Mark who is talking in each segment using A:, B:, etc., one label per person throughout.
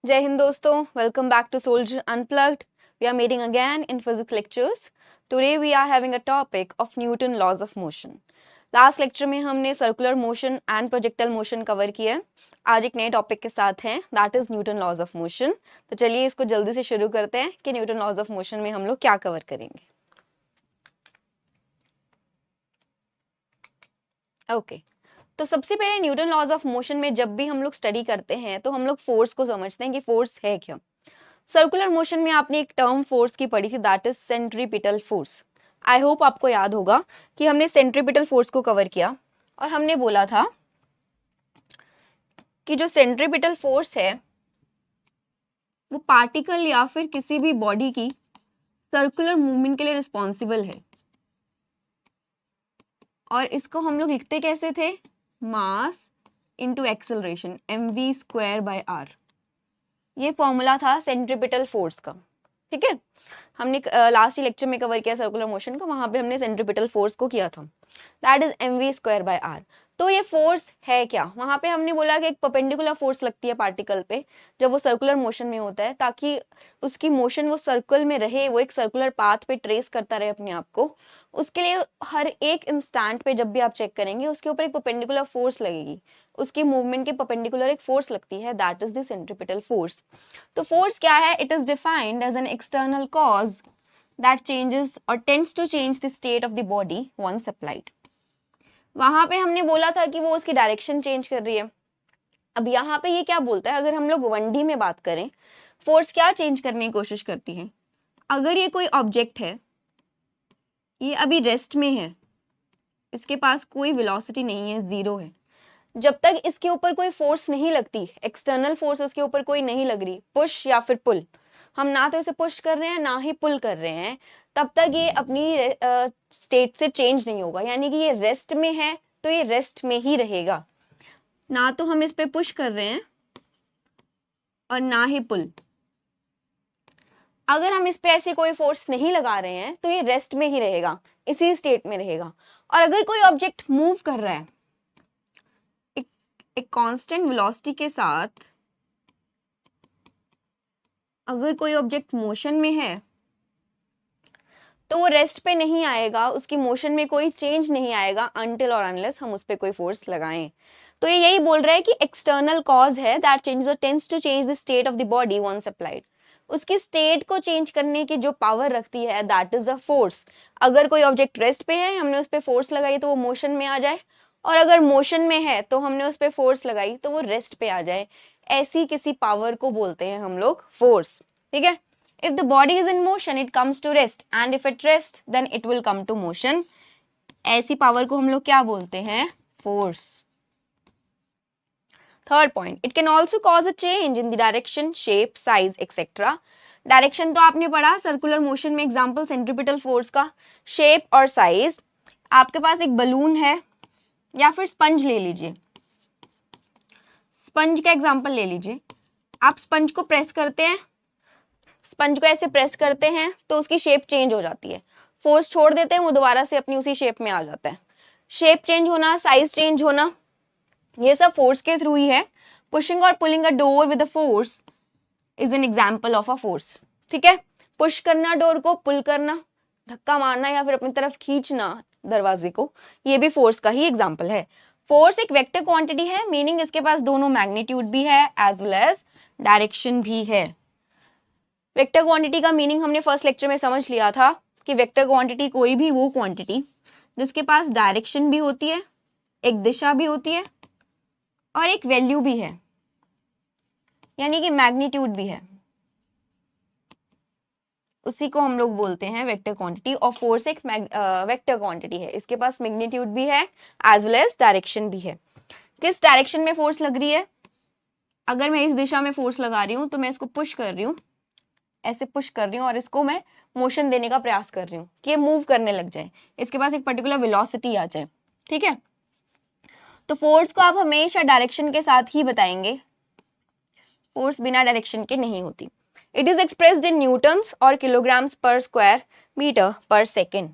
A: Jai Hind दोस्तों, welcome back to Soldier Unplugged. We are meeting again in physics lectures. Today we are having a topic of Newton laws of motion. Last lecture में हमने circular motion and projectile motion cover किया है. आज एक नए topic के साथ हैं, that is Newton laws of motion. तो चलिए इसको जल्दी से शुरू करते हैं कि न्यूटन लॉज ऑफ मोशन में हम लोग क्या कवर करेंगे. ओके तो सबसे पहले न्यूटन लॉज ऑफ मोशन में जब भी हम लोग स्टडी करते हैं तो हम लोग फोर्स को समझते हैं कि फोर्स है क्या. सर्कुलर मोशन में आपने एक टर्म फोर्स की पढ़ी थी, that is centripetal force. I hope आपको याद होगा कि हमने सेंट्रीपिटल फोर्स को कवर किया और हमने बोला था कि जो सेंट्रीपिटल फोर्स है वो पार्टिकल या फिर किसी भी बॉडी की सर्कुलर मूवमेंट के लिए रिस्पॉन्सिबल है. और इसको हम लोग लिखते कैसे थे? Mass into acceleration, mv²/r. ये फॉर्मूला था सेंट्रीपिटल फोर्स का. ठीक है, हमने लास्ट लेक्चर में कवर किया सर्कुलर मोशन को, वहां पे हमने सेंट्रीपिटल फोर्स को किया था, दैट इज mv²/r. तो ये फोर्स है क्या? वहां पे हमने बोला कि एक परपेंडिकुलर फोर्स लगती है पार्टिकल पे जब वो सर्कुलर मोशन में होता है, ताकि उसकी मोशन वो सर्कल में रहे, वो एक सर्कुलर पाथ पे ट्रेस करता रहे अपने आप को. उसके लिए हर एक इंस्टेंट पे जब भी आप चेक करेंगे उसके ऊपर एक परपेंडिकुलर फोर्स लगेगी, उसकी मूवमेंट के परपेंडिकुलर एक फोर्स लगती है, that is the centripetal force. तो फोर्स क्या है? It is defined as an external cause that changes और tends to change the state of the body once applied. वहां पे हमने बोला था कि वो उसकी डायरेक्शन चेंज कर रही है. अब यहाँ पे ये क्या बोलता है? अगर हम लोग 1D में बात करें, फोर्स क्या चेंज करने की कोशिश करती है? अगर ये कोई ऑब्जेक्ट है, ये अभी रेस्ट में है, इसके पास कोई वेलोसिटी नहीं है, जीरो है, जब तक इसके ऊपर कोई फोर्स नहीं लगती, एक्सटर्नल फोर्स इसके ऊपर कोई नहीं लग रही, पुश या फिर पुल, हम ना तो इसे पुश कर रहे हैं ना ही पुल कर रहे हैं, तब तक ये अपनी स्टेट से चेंज नहीं होगा. यानी कि ये रेस्ट में है तो ये रेस्ट में ही रहेगा, ना तो हम इस पे पुश कर रहे हैं और ना ही पुल. अगर हम इस पे ऐसे कोई फोर्स नहीं लगा रहे हैं तो ये रेस्ट में ही रहेगा, इसी स्टेट में रहेगा. और अगर कोई ऑब्जेक्ट मूव कर रहा है एक कांस्टेंट वेलोसिटी के साथ, अगर कोई ऑब्जेक्ट मोशन में है तो वो रेस्ट पे नहीं आएगा, उसकी मोशन में कोई चेंज नहीं आएगा अनटिल और अनलेस हम उस पे कोई फोर्स लगाएं. तो ये यही बोल रहा है कि एक्सटर्नल कॉज है दैट चेंजेस और tends to change the state of the body once applied. उसकी स्टेट को चेंज करने की जो पावर रखती है दैट इज द फोर्स. अगर कोई ऑब्जेक्ट रेस्ट पे है, हमने उस पे फोर्स लगाई तो वो मोशन में आ जाए, और अगर मोशन में है तो हमने उस पे फोर्स लगाई तो वो रेस्ट पे आ जाए. ऐसी किसी पावर को बोलते हैं हम लोग फोर्स. ठीक है, if the body is in motion it comes to rest, and if it rests then it will come to motion. ऐसी पावर को हम लोग क्या बोलते हैं? Force. Third point, it can also cause a change in the direction, shape, size, etc. Direction तो आपने पढ़ा सर्कुलर मोशन में, एग्जांपल सेंट्रीपिटल फोर्स का. शेप और साइज, आपके पास एक बलून है या फिर स्पंज ले लीजिए, स्पंज का एग्जांपल ले लीजिए. आप स्पंज को प्रेस करते हैं, स्पंज को ऐसे प्रेस करते हैं तो उसकी शेप चेंज हो जाती है, फोर्स छोड़ देते हैं वो दोबारा से अपनी उसी शेप में आ जाता है. शेप चेंज होना, साइज चेंज होना, ये सब फोर्स के थ्रू ही है. पुशिंग और pulling a door with a force is an example of a force. ठीक है, पुश करना डोर को, पुल करना, धक्का मारना या फिर अपनी तरफ खींचना दरवाजे को, ये भी फोर्स का ही एग्जांपल है. फोर्स एक वेक्टर क्वांटिटी है, मीनिंग इसके पास दोनों मैग्नीट्यूड भी है एज वेल एज डायरेक्शन भी है. वेक्टर क्वांटिटी का मीनिंग हमने फर्स्ट लेक्चर में समझ लिया था कि वेक्टर क्वांटिटी कोई भी वो क्वांटिटी जिसके पास डायरेक्शन भी होती है, एक दिशा भी होती है और एक वैल्यू भी है, यानी कि मैग्नीट्यूड भी है, उसी को हम लोग बोलते हैं वेक्टर क्वांटिटी. और फोर्स एक वेक्टर क्वांटिटी है, इसके पास मैग्नीट्यूड भी है एज वेल एज डायरेक्शन भी है. किस डायरेक्शन में फोर्स लग रही है? अगर मैं इस दिशा में फोर्स लगा रही हूँ तो मैं इसको पुश कर रही हूँ, ऐसे पुश कर रही हूँ और इसको मैं मोशन देने का प्रयास कर रही हूँ कि ये मूव करने लग जाए, इसके पास एक पर्टिकुलर वेलोसिटी आ जाए. ठीक है, तो फोर्स को आप हमेशा डायरेक्शन के साथ ही बताएंगे, फोर्स बिना डायरेक्शन के नहीं होती. It is expressed in Newton's और किलोग्राम्स पर स्क्वायर मीटर पर सेकेंड.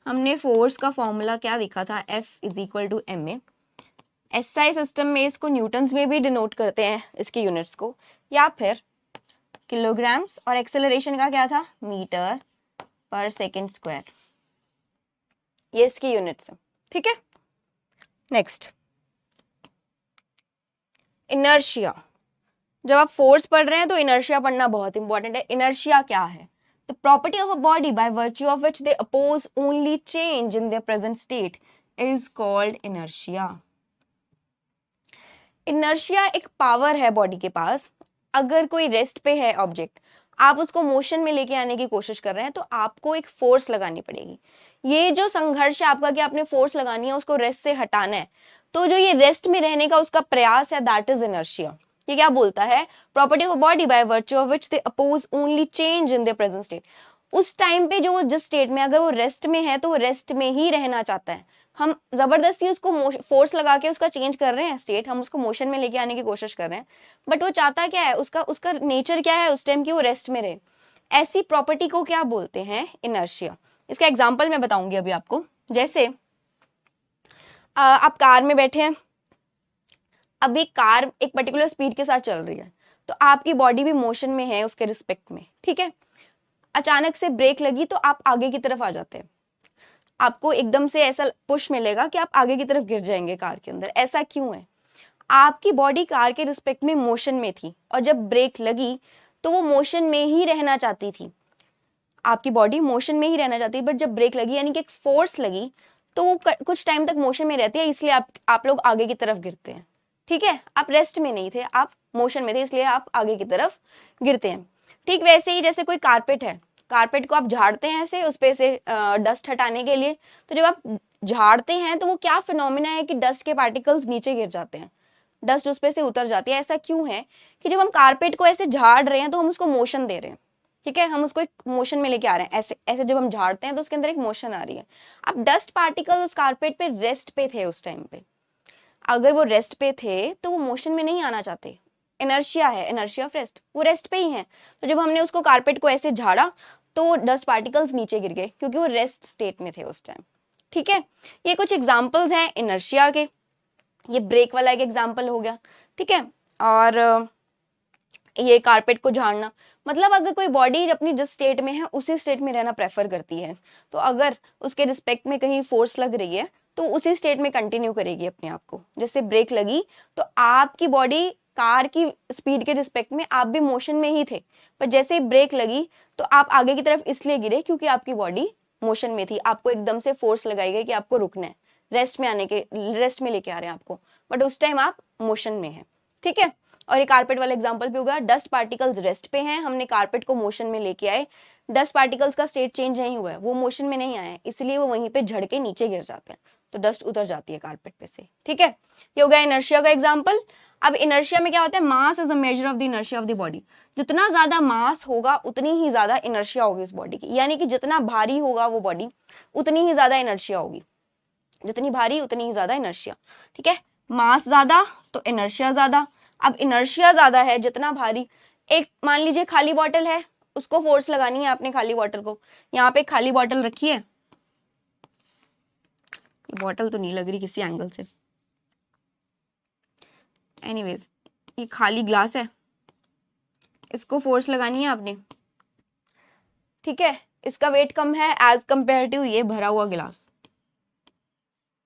A: हमने फोर्स का फॉर्मूला क्या लिखा था? F = ma. एसआई सिस्टम में इसको न्यूटन्स में भी डिनोट करते हैं इसकी यूनिट्स को, या फिर किलोग्राम्स, और एक्सेलरेशन का क्या था, मीटर पर सेकेंड स्क्वायर, ये इसकी यूनिट्स है, ठीक है। Next, inertia. जब आप फोर्स पढ़ रहे हैं तो इनर्शिया पढ़ना बहुत इंपॉर्टेंट है। इनर्शिया क्या है? The property of a body by virtue of which they oppose only change in their present state is called inertia. Inertia एक पावर है बॉडी के पास। अगर कोई रेस्ट पे है ऑब्जेक्ट, आप उसको मोशन में लेके आने की कोशिश कर रहे हैं, तो आपको एक फोर्स लगानी पड़ेगी। ये जो संघर्ष है आपका कि आपने फोर्स लगानी है, उसको रेस्ट से हटाना है, तो जो ये रेस्ट में रहने का उसका प्रयास है, दैट इज इनर्शिया। ये क्या बोलता है? Property of body by virtue of which they oppose only change in their present state. उस टाइम पे जो वो जिस स्टेट में, अगर वो रेस्ट में है तो वो रेस्ट में ही रहना चाहता है। हम जबरदस्ती उसको फोर्स लगा के उसका चेंज कर रहे हैं स्टेट, हम उसको मोशन में लेके आने की कोशिश कर रहे हैं, बट वो चाहता क्या है, उसका उसका नेचर क्या है उस टाइम की, वो रेस्ट में रहे। ऐसी प्रॉपर्टी को क्या बोलते हैं? इनर्शिया। इसका एग्जांपल मैं बताऊंगी अभी आपको। जैसे आप कार में बैठे हैं, अभी कार एक पर्टिकुलर स्पीड के साथ चल रही है, तो आपकी बॉडी भी मोशन में है उसके रिस्पेक्ट में, ठीक है। अचानक से ब्रेक लगी तो आप आगे की तरफ आ जाते हैं, आपको एकदम से ऐसा पुश मिलेगा कि आप आगे की तरफ गिर जाएंगे कार के अंदर। ऐसा क्यों है? आपकी बॉडी कार के रिस्पेक्ट में मोशन में थी, और जब ब्रेक लगी तो वो मोशन में ही रहना चाहती थी। आपकी बॉडी मोशन में ही रहना चाहती है, बट जब ब्रेक लगी यानी कि एक फोर्स लगी, तो वो कुछ टाइम तक मोशन में रहती है, इसलिए आप लोग आगे की तरफ गिरते हैं, ठीक है। आप रेस्ट में नहीं थे, आप मोशन में थे, इसलिए आप आगे की तरफ गिरते हैं। ठीक वैसे ही जैसे कोई कारपेट है, कारपेट को आप झाड़ते हैं ऐसे उस पे से डस्ट हटाने के लिए, तो जब आप झाड़ते हैं तो वो क्या फिनोमिना है कि डस्ट के पार्टिकल्स नीचे गिर जाते हैं, डस्ट उस पे से उतर जाती है। ऐसा क्यों है कि जब हम कारपेट को ऐसे झाड़ रहे हैं तो हम उसको मोशन दे रहे हैं, ठीक है, हम उसको एक मोशन में लेके आ रहे हैं। ऐसे ऐसे जब हम झाड़ते हैं तो उसके अंदर एक मोशन आ रही है। अब डस्ट पार्टिकल उस कारपेट पे रेस्ट पे थे उस टाइम पे, अगर वो रेस्ट पे थे तो वो मोशन में नहीं आना चाहते। इनर्शिया है, इनर्शिया ऑफ रेस्ट, वो रेस्ट पे ही है। तो जब हमने उसको कारपेट को ऐसे झाड़ा तो डस्ट पार्टिकल्स नीचे गिर गए, क्योंकि वो रेस्ट स्टेट में थे उस टाइम, ठीक है। ये कुछ एग्जांपल्स हैं इनर्शिया के। ये ब्रेक वाला एक एग्जांपल हो गया, ठीक है। और ये कारपेट को झाड़ना, मतलब अगर कोई बॉडी अपनी जिस स्टेट में है उसी स्टेट में रहना प्रेफर करती है, तो अगर उसके रिस्पेक्ट में कहीं फोर्स लग रही है तो उसी स्टेट में कंटिन्यू करेगी अपने आप को। जैसे ब्रेक लगी तो आपकी बॉडी कार की स्पीड के रिस्पेक्ट में आप भी मोशन में ही थे, पर जैसे ही ब्रेक लगी तो आप आगे की तरफ इसलिए गिरे क्योंकि आपकी बॉडी मोशन में थी। आपको एकदम से फोर्स लगाई गई कि आपको रुकना है, रेस्ट में आने के, रेस्ट में लेके आ रहे हैं आपको, बट उस टाइम आप मोशन में हैं, ठीक है। और ये कारपेट वाला एग्जांपल भी होगा, डस्ट पार्टिकल्स रेस्ट पे हैं, हमने कारपेट को मोशन में लेके आए, डस्ट पार्टिकल्स का स्टेट चेंज नहीं हुआ है, वो मोशन में नहीं आए, इसलिए वो वहीं पे झड़ के नीचे गिर जाते हैं, तो डस्ट उतर जाती है कारपेट पे से, ठीक है। ये हो गया इनर्शिया का एग्जांपल। अब इनर्शिया में क्या होता है? Mass is a measure of the inertia of the body. जितना ज्यादा मास होगा उतनी ही ज्यादा इनर्शिया होगी उस बॉडी की, यानी कि जितना भारी होगा वो बॉडी उतनी ही ज्यादा इनर्शिया होगी, जितनी भारी उतनी ही ज्यादा इनर्शिया, ठीक है। मास ज्यादा तो इनर्शिया ज्यादा। अब इनर्शिया ज्यादा है, जितना भारी, एक मान लीजिए खाली बॉटल है, उसको फोर्स लगानी है आपने खाली बॉटल को, यहाँ पे खाली बॉटल रखी है, बॉटल तो नहीं लग रही किसी एंगल से, एनीवेज ये खाली ग्लास है, इसको फोर्स लगानी है आपने, ठीक है। इसका वेट कम है एज कंपेयर टू ये भरा हुआ गिलास,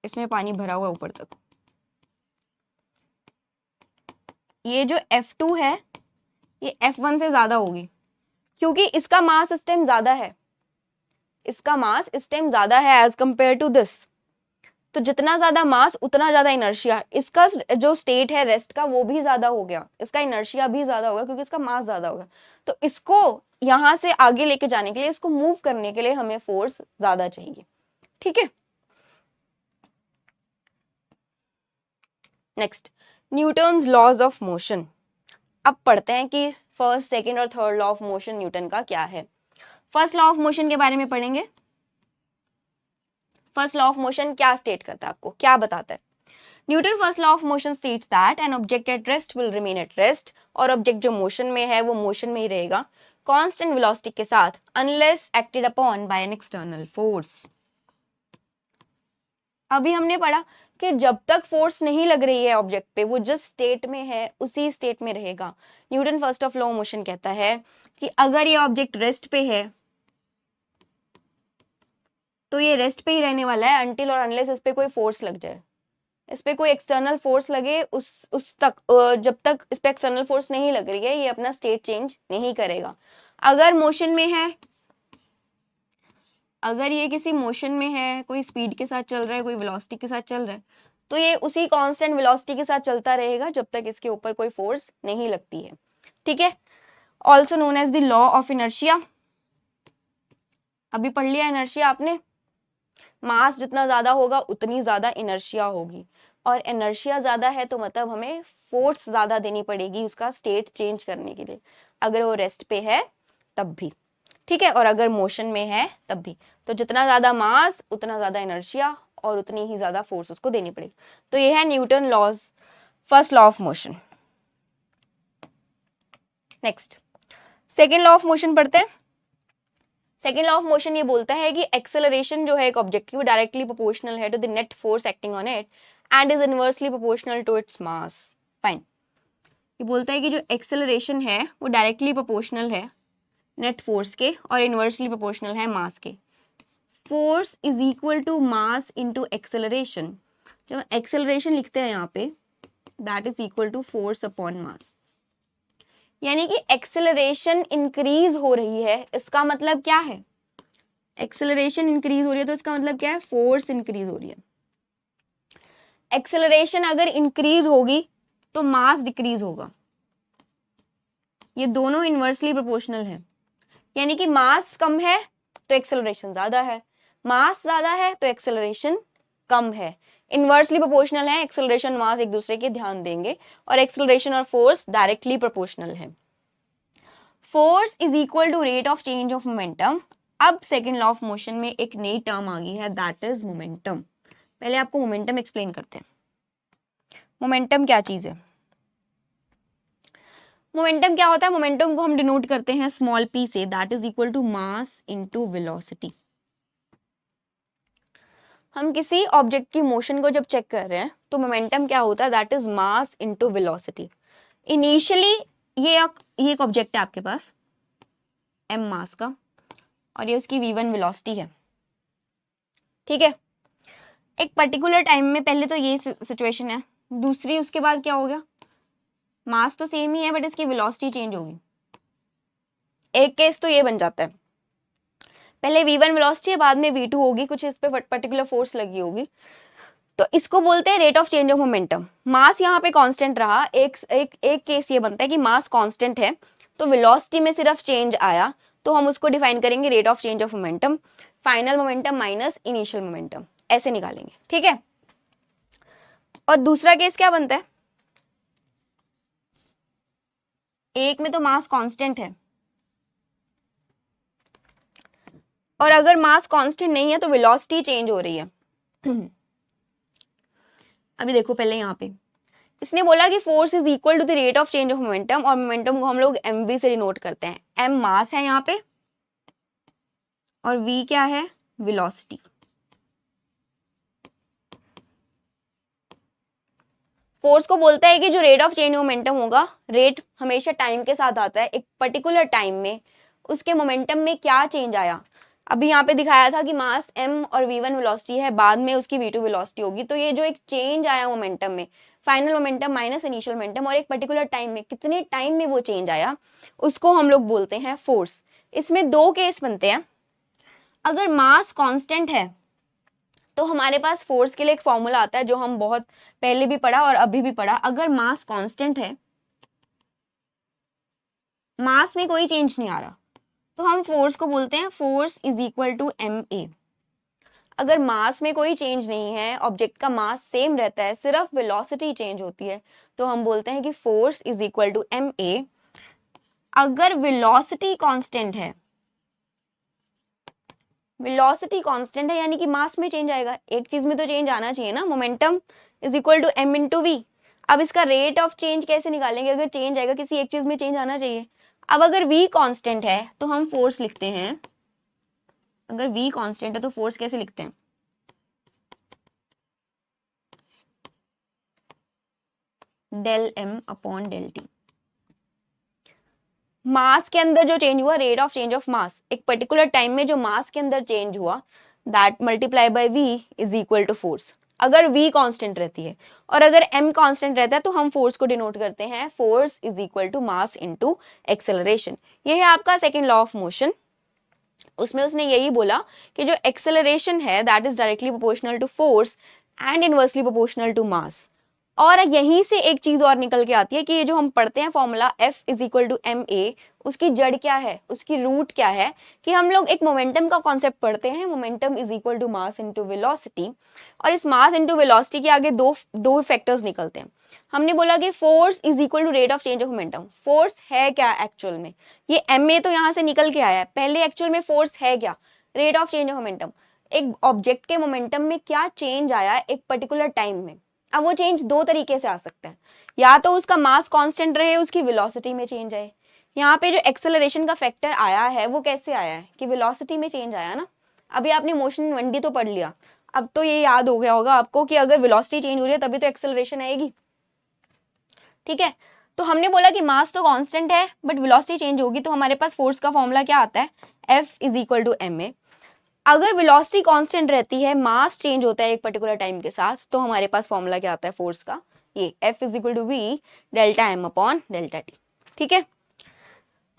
A: इसमें पानी भरा हुआ ऊपर तक। ये जो F2 है ये F1 से ज्यादा होगी, क्योंकि इसका मास इस टाइम ज्यादा है, इसका मास इस टाइम ज्यादा है एज कंपेयर टू दिस। तो जितना ज्यादा मास उतना ज्यादा इनर्शिया। इसका जो स्टेट है रेस्ट का वो भी ज्यादा हो गया, इसका इनर्शिया भी ज्यादा होगा क्योंकि इसका मास ज्यादा होगा। तो इसको यहां से आगे लेके जाने के लिए, इसको मूव करने के लिए हमें फोर्स ज्यादा चाहिए, ठीक है। Next, Newton's laws of motion. अब पढ़ते हैं कि फर्स्ट, सेकंड और third law of motion Newton का क्या है। फर्स्ट लॉ ऑफ मोशन के बारे में पढ़ेंगे। फर्स्ट लॉ ऑफ मोशन क्या स्टेट करता है, आपको क्या बताता है? Newton first law of motion states that an object at rest will remain at rest, और ऑब्जेक्ट जो मोशन में है वो मोशन में ही रहेगा कांस्टेंट वेलोसिटी के साथ unless acted upon bye an external force. अभी हमने पढ़ा कि जब तक फोर्स नहीं लग रही है ऑब्जेक्ट पे, वो जिस स्टेट में है उसी स्टेट में रहेगा। Newton first of law of motion कहता है कि अगर ये ऑब्जेक्ट रेस्ट पे है तो ये रेस्ट पे ही रहने वाला है अनटिल और अनलेस इस पे कोई फोर्स लग जाए। इस पे कोई एक्सटर्नल फोर्स लगे उस तक, जब तक इस पे एक्सटर्नल फोर्स नहीं लग रही है ये अपना स्टेट चेंज नहीं करेगा। अगर मोशन में है, अगर ये किसी मोशन में है, कोई स्पीड के साथ चल रहा है, कोई वेलोसिटी के साथ चल रहा है, तो ये उसी कांस्टेंट वेलोसिटी के साथ चलता रहेगा जब तक इसके ऊपर कोई फोर्स नहीं लगती है। ठीक है, also known as the law of inertia. अभी पढ़ लिया इनर्शिया आपने। मास जितना ज्यादा होगा उतनी ज्यादा इनर्शिया होगी, और इनर्शिया ज्यादा है तो मतलब हमें फोर्स ज्यादा देनी पड़ेगी उसका स्टेट चेंज करने के लिए, अगर वो रेस्ट पे है तब भी। ठीक है, और अगर मोशन में है तब भी। तो जितना ज्यादा मास उतना ज्यादा इनर्शिया और उतनी ही ज्यादा फोर्स उसको देनी पड़ेगी। तो ये है Newton laws, first law of motion. Next second law of motion पढ़ते हैं। सेकेंड लॉ ऑफ मोशन ये बोलता है कि एक्सेलरेशन जो है एक ऑब्जेक्ट की वो डायरेक्टली प्रोपोर्शनल है to the net force acting on it and is inversely proportional to its mass. Fine, ये बोलता है कि जो एक्सेलरेशन है वो डायरेक्टली प्रोपोर्शनल है नेट फोर्स के और इनवर्सली प्रोपोर्शनल है मास के। Force is equal to mass into acceleration. जब एक्सेलरेशन लिखते हैं यहाँ पे, that is equal to force upon mass. यानी कि एक्सेलरेशन इंक्रीज हो रही है, इसका मतलब क्या है? एक्सेलरेशन इंक्रीज हो रही है तो इसका मतलब क्या है? फोर्स इंक्रीज हो रही है। एक्सेलरेशन अगर इंक्रीज होगी तो मास डिक्रीज होगा। ये दोनों इनवर्सली प्रोपोर्शनल है, यानी कि मास कम है तो एक्सेलरेशन ज्यादा है, मास ज्यादा है तो एक्सेलरेशन कम है। इनवर्सली प्रोपोर्शनल है, एक्सेलरेशन मास एक दूसरे के ध्यान देंगे, और एक्सेलरेशन और फोर्स डायरेक्टली प्रोपोर्शनल है। Force is equal to rate of change of momentum. अब सेकेंड लॉ ऑफ मोशन में एक नई टर्म आ गई है, दैट इज मोमेंटम। पहले आपको मोमेंटम एक्सप्लेन करते हैं। मोमेंटम क्या चीज है? मोमेंटम क्या होता है? मोमेंटम को हम डिनोट करते हैं स्मॉल p से, that is equal to mass into velocity. हम किसी ऑब्जेक्ट की मोशन को जब चेक कर रहे हैं तो मोमेंटम क्या होता है? That is mass into velocity. Initially ये एक ऑब्जेक्ट है आपके पास m मास का, और ये उसकी v1 वेलोसिटी है। ठीक है, एक पर्टिकुलर टाइम में पहले तो ये सिचुएशन है, दूसरी उसके बाद क्या हो गया? मास तो सेम ही है बट इसकी वेलोसिटी चेंज होगी। एक केस तो ये बन जाता है, पहले v1 वेलोसिटी है, बाद में v2 होगी, कुछ इस पे पर्टिकुलर फोर्स लगी होगी, तो इसको बोलते हैं rate of change of momentum. Mass यहाँ पे कांस्टेंट रहा, एक केस ये बनता है कि मास कांस्टेंट है तो वेलोसिटी में सिर्फ चेंज आया, तो हम उसको डिफाइन करेंगे rate of change of momentum, final momentum minus initial momentum, ऐसे निकालेंगे। ठीक है, और दूसरा केस क्या बनता है? एक में तो मास कांस्टेंट है, और अगर मास कांस्टेंट नहीं है तो वेलोसिटी चेंज हो रही है। अभी देखो, पहले यहाँ पे इसने बोला कि force is equal to the rate of change of momentum, और मोमेंटम को हम लोग mv से डिनोट करते हैं। m मास है यहाँ पे और v क्या है? वेलोसिटी। फोर्स को बोलता है कि जो रेट ऑफ चेंज मोमेंटम होगा, रेट हमेशा टाइम के साथ आता है, एक पर्टिकुलर टाइम में उसके मोमेंटम में क्या चेंज आया। अभी यहाँ पे दिखाया था कि मास m और v1 वेलोसिटी है, बाद में उसकी v2 वेलोसिटी होगी, तो ये जो एक चेंज आया मोमेंटम में, final momentum minus initial momentum, और एक पर्टिकुलर टाइम में कितने टाइम में वो चेंज आया, उसको हम लोग बोलते हैं फोर्स। इसमें दो केस बनते हैं। अगर मास कांस्टेंट है तो हमारे पास फोर्स के लिए एक फॉर्मूला आता है जो हम बहुत पहले भी पढ़ा और अभी भी पढ़ा। अगर मास कांस्टेंट है, मास में कोई चेंज नहीं आ रहा, तो हम फोर्स को बोलते हैं force is equal to ma। अगर मास में कोई चेंज नहीं है, ऑब्जेक्ट का मास सेम रहता है, सिर्फ वेलोसिटी चेंज होती है, तो हम बोलते हैं कि force is equal to ma। अगर वेलोसिटी कांस्टेंट है, वेलोसिटी कांस्टेंट है यानी कि मास में चेंज आएगा, एक चीज में तो चेंज आना चाहिए ना। Momentum is equal to m into v. अब इसका रेट ऑफ चेंज कैसे निकालेंगे? अगर चेंज आएगा, किसी एक चीज में चेंज आना चाहिए। अब अगर v कांस्टेंट है तो हम फोर्स लिखते हैं, अगर v कांस्टेंट है तो फोर्स कैसे लिखते हैं? Del M upon del T. Mass के अंदर जो चेंज हुआ, rate of change of mass, एक पर्टिकुलर टाइम में जो मास के अंदर चेंज हुआ, that multiply by v is equal to force. अगर v कांस्टेंट रहती है और अगर m कांस्टेंट रहता है तो हम फोर्स को डिनोट करते हैं force is equal to mass into acceleration. ये है आपका सेकंड लॉ ऑफ मोशन। उसमें उसने यही बोला कि जो एक्सेलरेशन है that is directly proportional to force and inversely proportional to mass. और यहीं से एक चीज और निकल के आती है कि ये जो हम पढ़ते हैं formula F is equal to m a, उसकी जड़ क्या है, उसकी रूट क्या है, कि हम लोग एक मोमेंटम का कॉन्सेप्ट पढ़ते हैं, momentum is equal to mass into velocity. और इस मास इनटू वेलोसिटी के आगे दो फैक्टर्स निकलते हैं। हमने बोला कि force is equal to rate of change of momentum. Force है क्या एक्चुअल में, ये एम ए तो यहाँ से निकल के आया है, पहले एक्चुअल में फोर्स है क्या, rate of change of momentum. एक ऑब्जेक्ट के मोमेंटम में क्या चेंज आया एक पर्टिकुलर टाइम में। अब वो चेंज दो तरीके से आ सकता है, या तो उसका मास कांस्टेंट रहे, उसकी वेलोसिटी में चेंज आए। यहाँ पे जो एक्सेलरेशन का फैक्टर आया है वो कैसे आया है कि वेलोसिटी में चेंज आया ना। अभी आपने मोशन 1D तो पढ़ लिया, अब तो ये याद हो गया होगा आपको कि अगर वेलोसिटी चेंज हो रही है तभी तो एक्सेलरेशन आएगी। ठीक है, तो हमने बोला कि मास तो कांस्टेंट है बट वेलोसिटी चेंज होगी, तो हमारे पास फोर्स का फॉर्मूला क्या आता है, F is equal to m a. अगर वेलोसिटी कांस्टेंट रहती है, मास चेंज होता है एक पर्टिकुलर टाइम के साथ, तो हमारे पास फॉर्मूला क्या आता है फोर्स का, ये F is equal to v delta m upon delta t. ठीक है,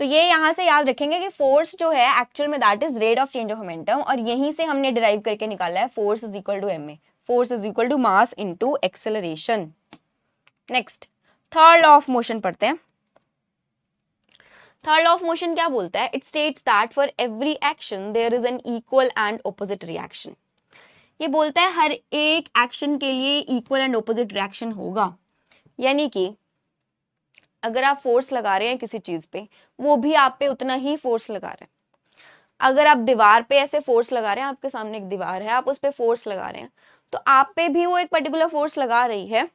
A: तो ये यहां से याद रखेंगे कि फोर्स जो है एक्चुअल में that is rate of change of momentum, और यहीं से हमने डिराइव करके निकाला है force is equal to m a, force is equal to mass into acceleration. Next third law of motion पढ़ते हैं। थर्ड लॉ ऑफ मोशन क्या बोलता है, it states that for every action there is an equal and opposite reaction. ये बोलता है हर एक action के लिए इक्वल एंड ऑपोजिट रिएक्शन होगा, यानी कि अगर आप फोर्स लगा रहे हैं किसी चीज पे, वो भी आप पे उतना ही फोर्स लगा रहा है। अगर आप दीवार पे ऐसे फोर्स लगा रहे हैं, आपके सामने एक दीवार है, आप उस पे फोर्स लगा रहे हैं, तो आप पे भी वो एक पर्टिकुलर फोर्स लगा रही है,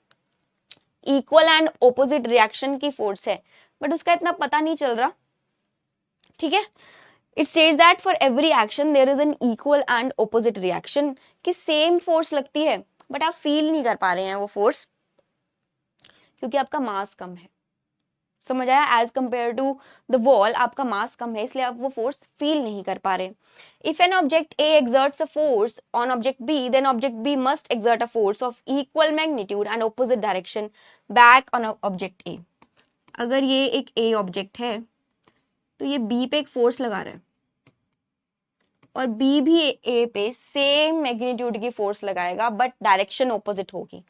A: इक्वल एंड ऑपोजिट रिएक्शन की फोर्स है, बट उसका इतना पता नहीं चल रहा। ठीक है, it states that for every action there is an equal and opposite reaction, कि सेम फोर्स लगती है बट आप फील नहीं कर पा रहे हैं वो फोर्स, क्योंकि आपका मास कम है। समझ आया, as compare to the wall आपका मास कम है, इसलिए आप वो फोर्स फील नहीं कर पा रहे। If an object A exerts a force on object B, then object B must exert a force of equal magnitude and opposite direction back on object A. अगर ये एक ए ऑब्जेक्ट है तो ये बी पे एक फोर्स लगा रहा है और बी भी ए पे सेम मैग्नीट्यूड की फोर्स लगाएगा, बट डायरेक्शन ऑपोजिट होगी।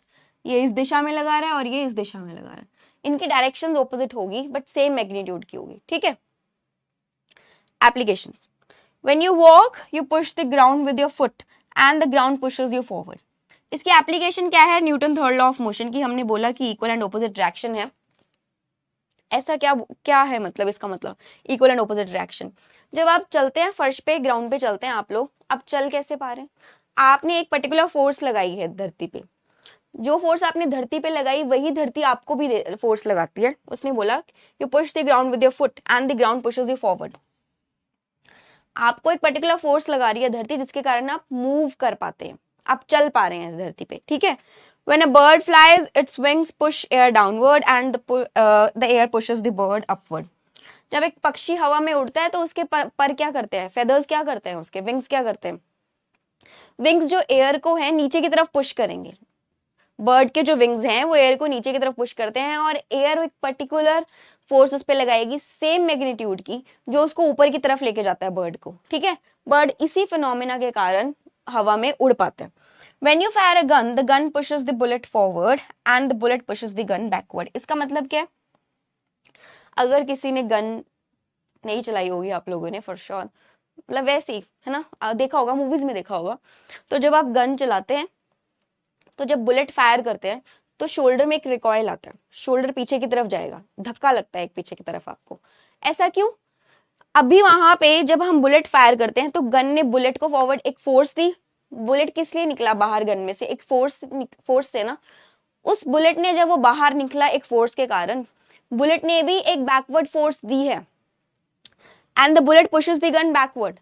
A: ये इस दिशा में लगा रहा है और ये इस दिशा में लगा रहा है, इनकी डायरेक्शन ऑपोजिट होगी बट सेम मैग्नीट्यूड की होगी। ठीक है, applications, when you walk you push the ground with your foot and the ground pushes you forward. इसकी एप्लीकेशन क्या है, Newton third law of motion की। हमने बोला कि इक्वल एंड ऑपोजिट रिएक्शन है, ऐसा क्या है मतलब, इसका मतलब इक्वल एंड ऑपोजिट रिएक्शन। जब आप चलते हैं फर्श पे, ग्राउंड पे चलते हैं आप लोग, आप चल कैसे पा रहे हैं, आपने एक पर्टिकुलर फोर्स लगाई है धरती पे, जो फोर्स आपने धरती पे लगाई वही धरती आपको भी फोर्स लगाती है। उसने बोला you push the ground with your foot and the ground pushes you forward. आपको एक पर्टिकुलर फोर्स लगा रही है धरती, जिसके कारण आप मूव कर पाते हैं, आप चल पा रहे हैं इस धरती पे। ठीक है, when a bird flies its wings push air downward and the air pushes the bird upward। जब एक पक्षी हवा में उड़ता है तो उसके पर क्या करते हैं, फेदर्स क्या करते हैं, उसके विंग्स क्या करते हैं, विंग्स जो एयर को है नीचे की तरफ पुश करेंगे। बर्ड के जो विंग्स हैं वो एयर को नीचे की तरफ पुश करते हैं और एयर एक पर्टिकुलर फोर्स उस पर लगाएगी सेम मैग्नीट्यूड की, जो उसको ऊपर की तरफ लेके जाता है बर्ड को। ठीक है, बर्ड इसी फिनोमेना के कारण हवा में उड़ पाते हैं। When you fire a gun, the gun pushes the bullet forward and the bullet pushes the gun backward। इसका मतलब क्या है, अगर किसी ने गन नहीं चलाई होगी आप लोगों ने फॉर श्योर, मतलब वैसे ही है ना, देखा होगा, मूवीज में देखा होगा, तो जब आप गन चलाते हैं तो जब बुलेट फायर करते हैं तो शोल्डर में एक रिकॉइल आता है, शोल्डर पीछे की तरफ जाएगा, धक्का लगता है एक पीछे की तरफ आपको। ऐसा क्यों, अभी वहां पे जब हम बुलेट फायर करते हैं तो गन ने बुलेट को फॉरवर्ड एक फोर्स दी, बुलेट किस लिए निकला बाहर गन में से, एक फोर्स से ना, उस बुलेट ने जब वो बाहर निकला एक फोर्स के कारण, बुलेट ने भी एक बैकवर्ड फोर्स दी है and the bullet pushes the gun backward.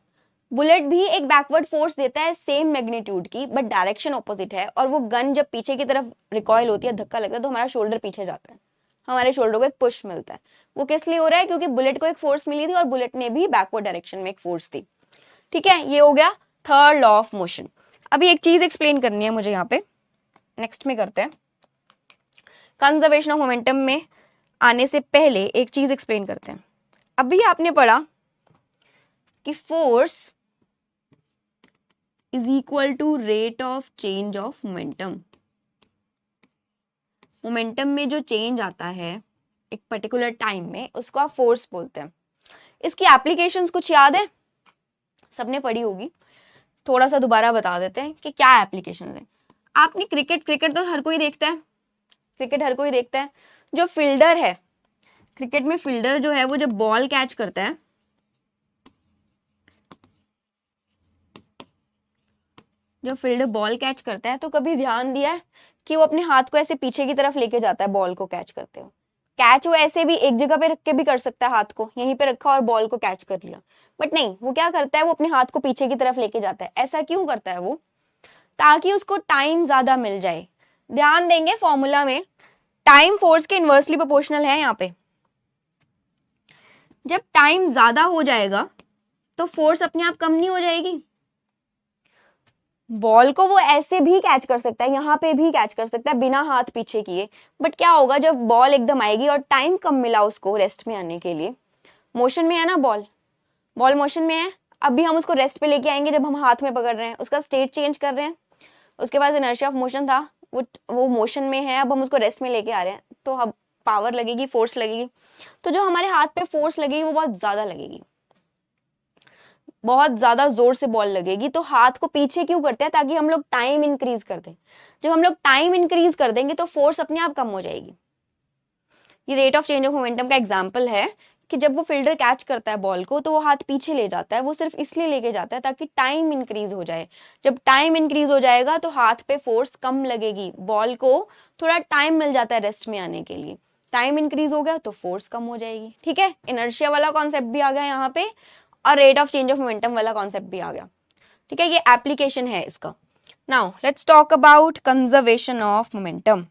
A: Bullet भी एक बैकवर्ड फोर्स देता है सेम मैग्नीट्यूड की, बट डायरेक्शन ऑपोजिट है, और वो गन जब पीछे की तरफ रिकॉइल होती है, धक्का लगता है, तो हमारा शोल्डर पीछे जाता है, हमारे शोल्डर को एक पुश मिलता है। वो किस लिए हो रहा है? क्योंकि बुलेट को एक फोर्स मिली थी और बुलेट ने भी बैकवर्ड डायरेक्शन में एक फोर्स थी। ठीक है, ये हो गया थर्ड लॉ ऑफ मोशन। अभी एक चीज एक्सप्लेन करनी है मुझे यहाँ पे, नेक्स्ट में करते हैं। कंजर्वेशन ऑफ मोमेंटम में आने से पहले एक चीज एक्सप्लेन करते हैं। अभी आपने पढ़ा कि force is equal to rate of change of momentum. Momentum में जो चेंज आता है एक पर्टिकुलर टाइम में, उसको आप फोर्स बोलते हैं। इसकी एप्लीकेशंस कुछ याद है? सबने पढ़ी होगी, थोड़ा सा दोबारा बता देते हैं कि क्या एप्लीकेशंस है। आपने क्रिकेट तो हर कोई देखता है, क्रिकेट हर कोई देखता है। जो फील्डर है क्रिकेट में, फील्डर जो है वो जब बॉल कैच करता है, जब फील्डर बॉल कैच करता है, तो कभी ध्यान दिया है कि वो अपने हाथ को ऐसे पीछे की तरफ लेके जाता है बॉल को कैच करते हुए। कैच वो ऐसे भी एक जगह पे रख के भी कर सकता है, हाथ को यहीं पे रखा और बॉल को कैच कर लिया, बट नहीं, वो क्या करता है, वो अपने हाथ को पीछे की तरफ लेके जाता है। ऐसा क्यों करता है वो? ताकि उसको टाइम ज्यादा मिल जाए। ध्यान देंगे फॉर्मूला में, टाइम फोर्स के इनवर्सली प्रोपोर्शनल है यहाँ पे। जब टाइम ज्यादा हो जाएगा तो फोर्स अपने आप कम नहीं हो जाएगी? बॉल को वो ऐसे भी कैच कर सकता है, यहाँ पे भी कैच कर सकता है बिना हाथ पीछे किए, बट क्या होगा जब बॉल एकदम आएगी और टाइम कम मिला उसको रेस्ट में आने के लिए, मोशन में है ना बॉल, बॉल मोशन में है, अभी हम उसको रेस्ट पे लेके आएंगे जब हम हाथ में पकड़ रहे हैं, उसका स्टेट चेंज कर रहे हैं, उसके पास इनर्शिया ऑफ मोशन था, वो मोशन में है, अब हम उसको रेस्ट में लेके आ रहे हैं, तो अब पावर लगेगी, फोर्स लगेगी, तो जो हमारे हाथ पे फोर्स लगेगी वो बहुत ज्यादा लगेगी, बहुत ज्यादा जोर से बॉल लगेगी। तो हाथ को पीछे क्यों करते हैं? ताकि हम लोग टाइम इंक्रीज कर दें। जब हम लोग टाइम इंक्रीज कर देंगे तो फोर्स अपने आप कम हो जाएगी। ये rate of change of momentum का एग्जांपल है कि जब वो फील्डर कैच करता है बॉल को, तो वो हाथ पीछे ले जाता है, वो सिर्फ इसलिए लेके जाता है ताकि टाइम इंक्रीज हो जाए। जब टाइम इंक्रीज हो जाएगा तो हाथ पे फोर्स कम लगेगी, बॉल को थोड़ा टाइम मिल जाता है रेस्ट में आने के लिए। टाइम इंक्रीज हो गया तो फोर्स कम हो जाएगी। ठीक है, इनर्शिया वाला कॉन्सेप्ट भी आ गया यहाँ पे, और rate of change of momentum वाला कॉन्सेप्ट भी आ गया। ठीक है, ये एप्लीकेशन है इसका। Now let's talk about conservation of momentum.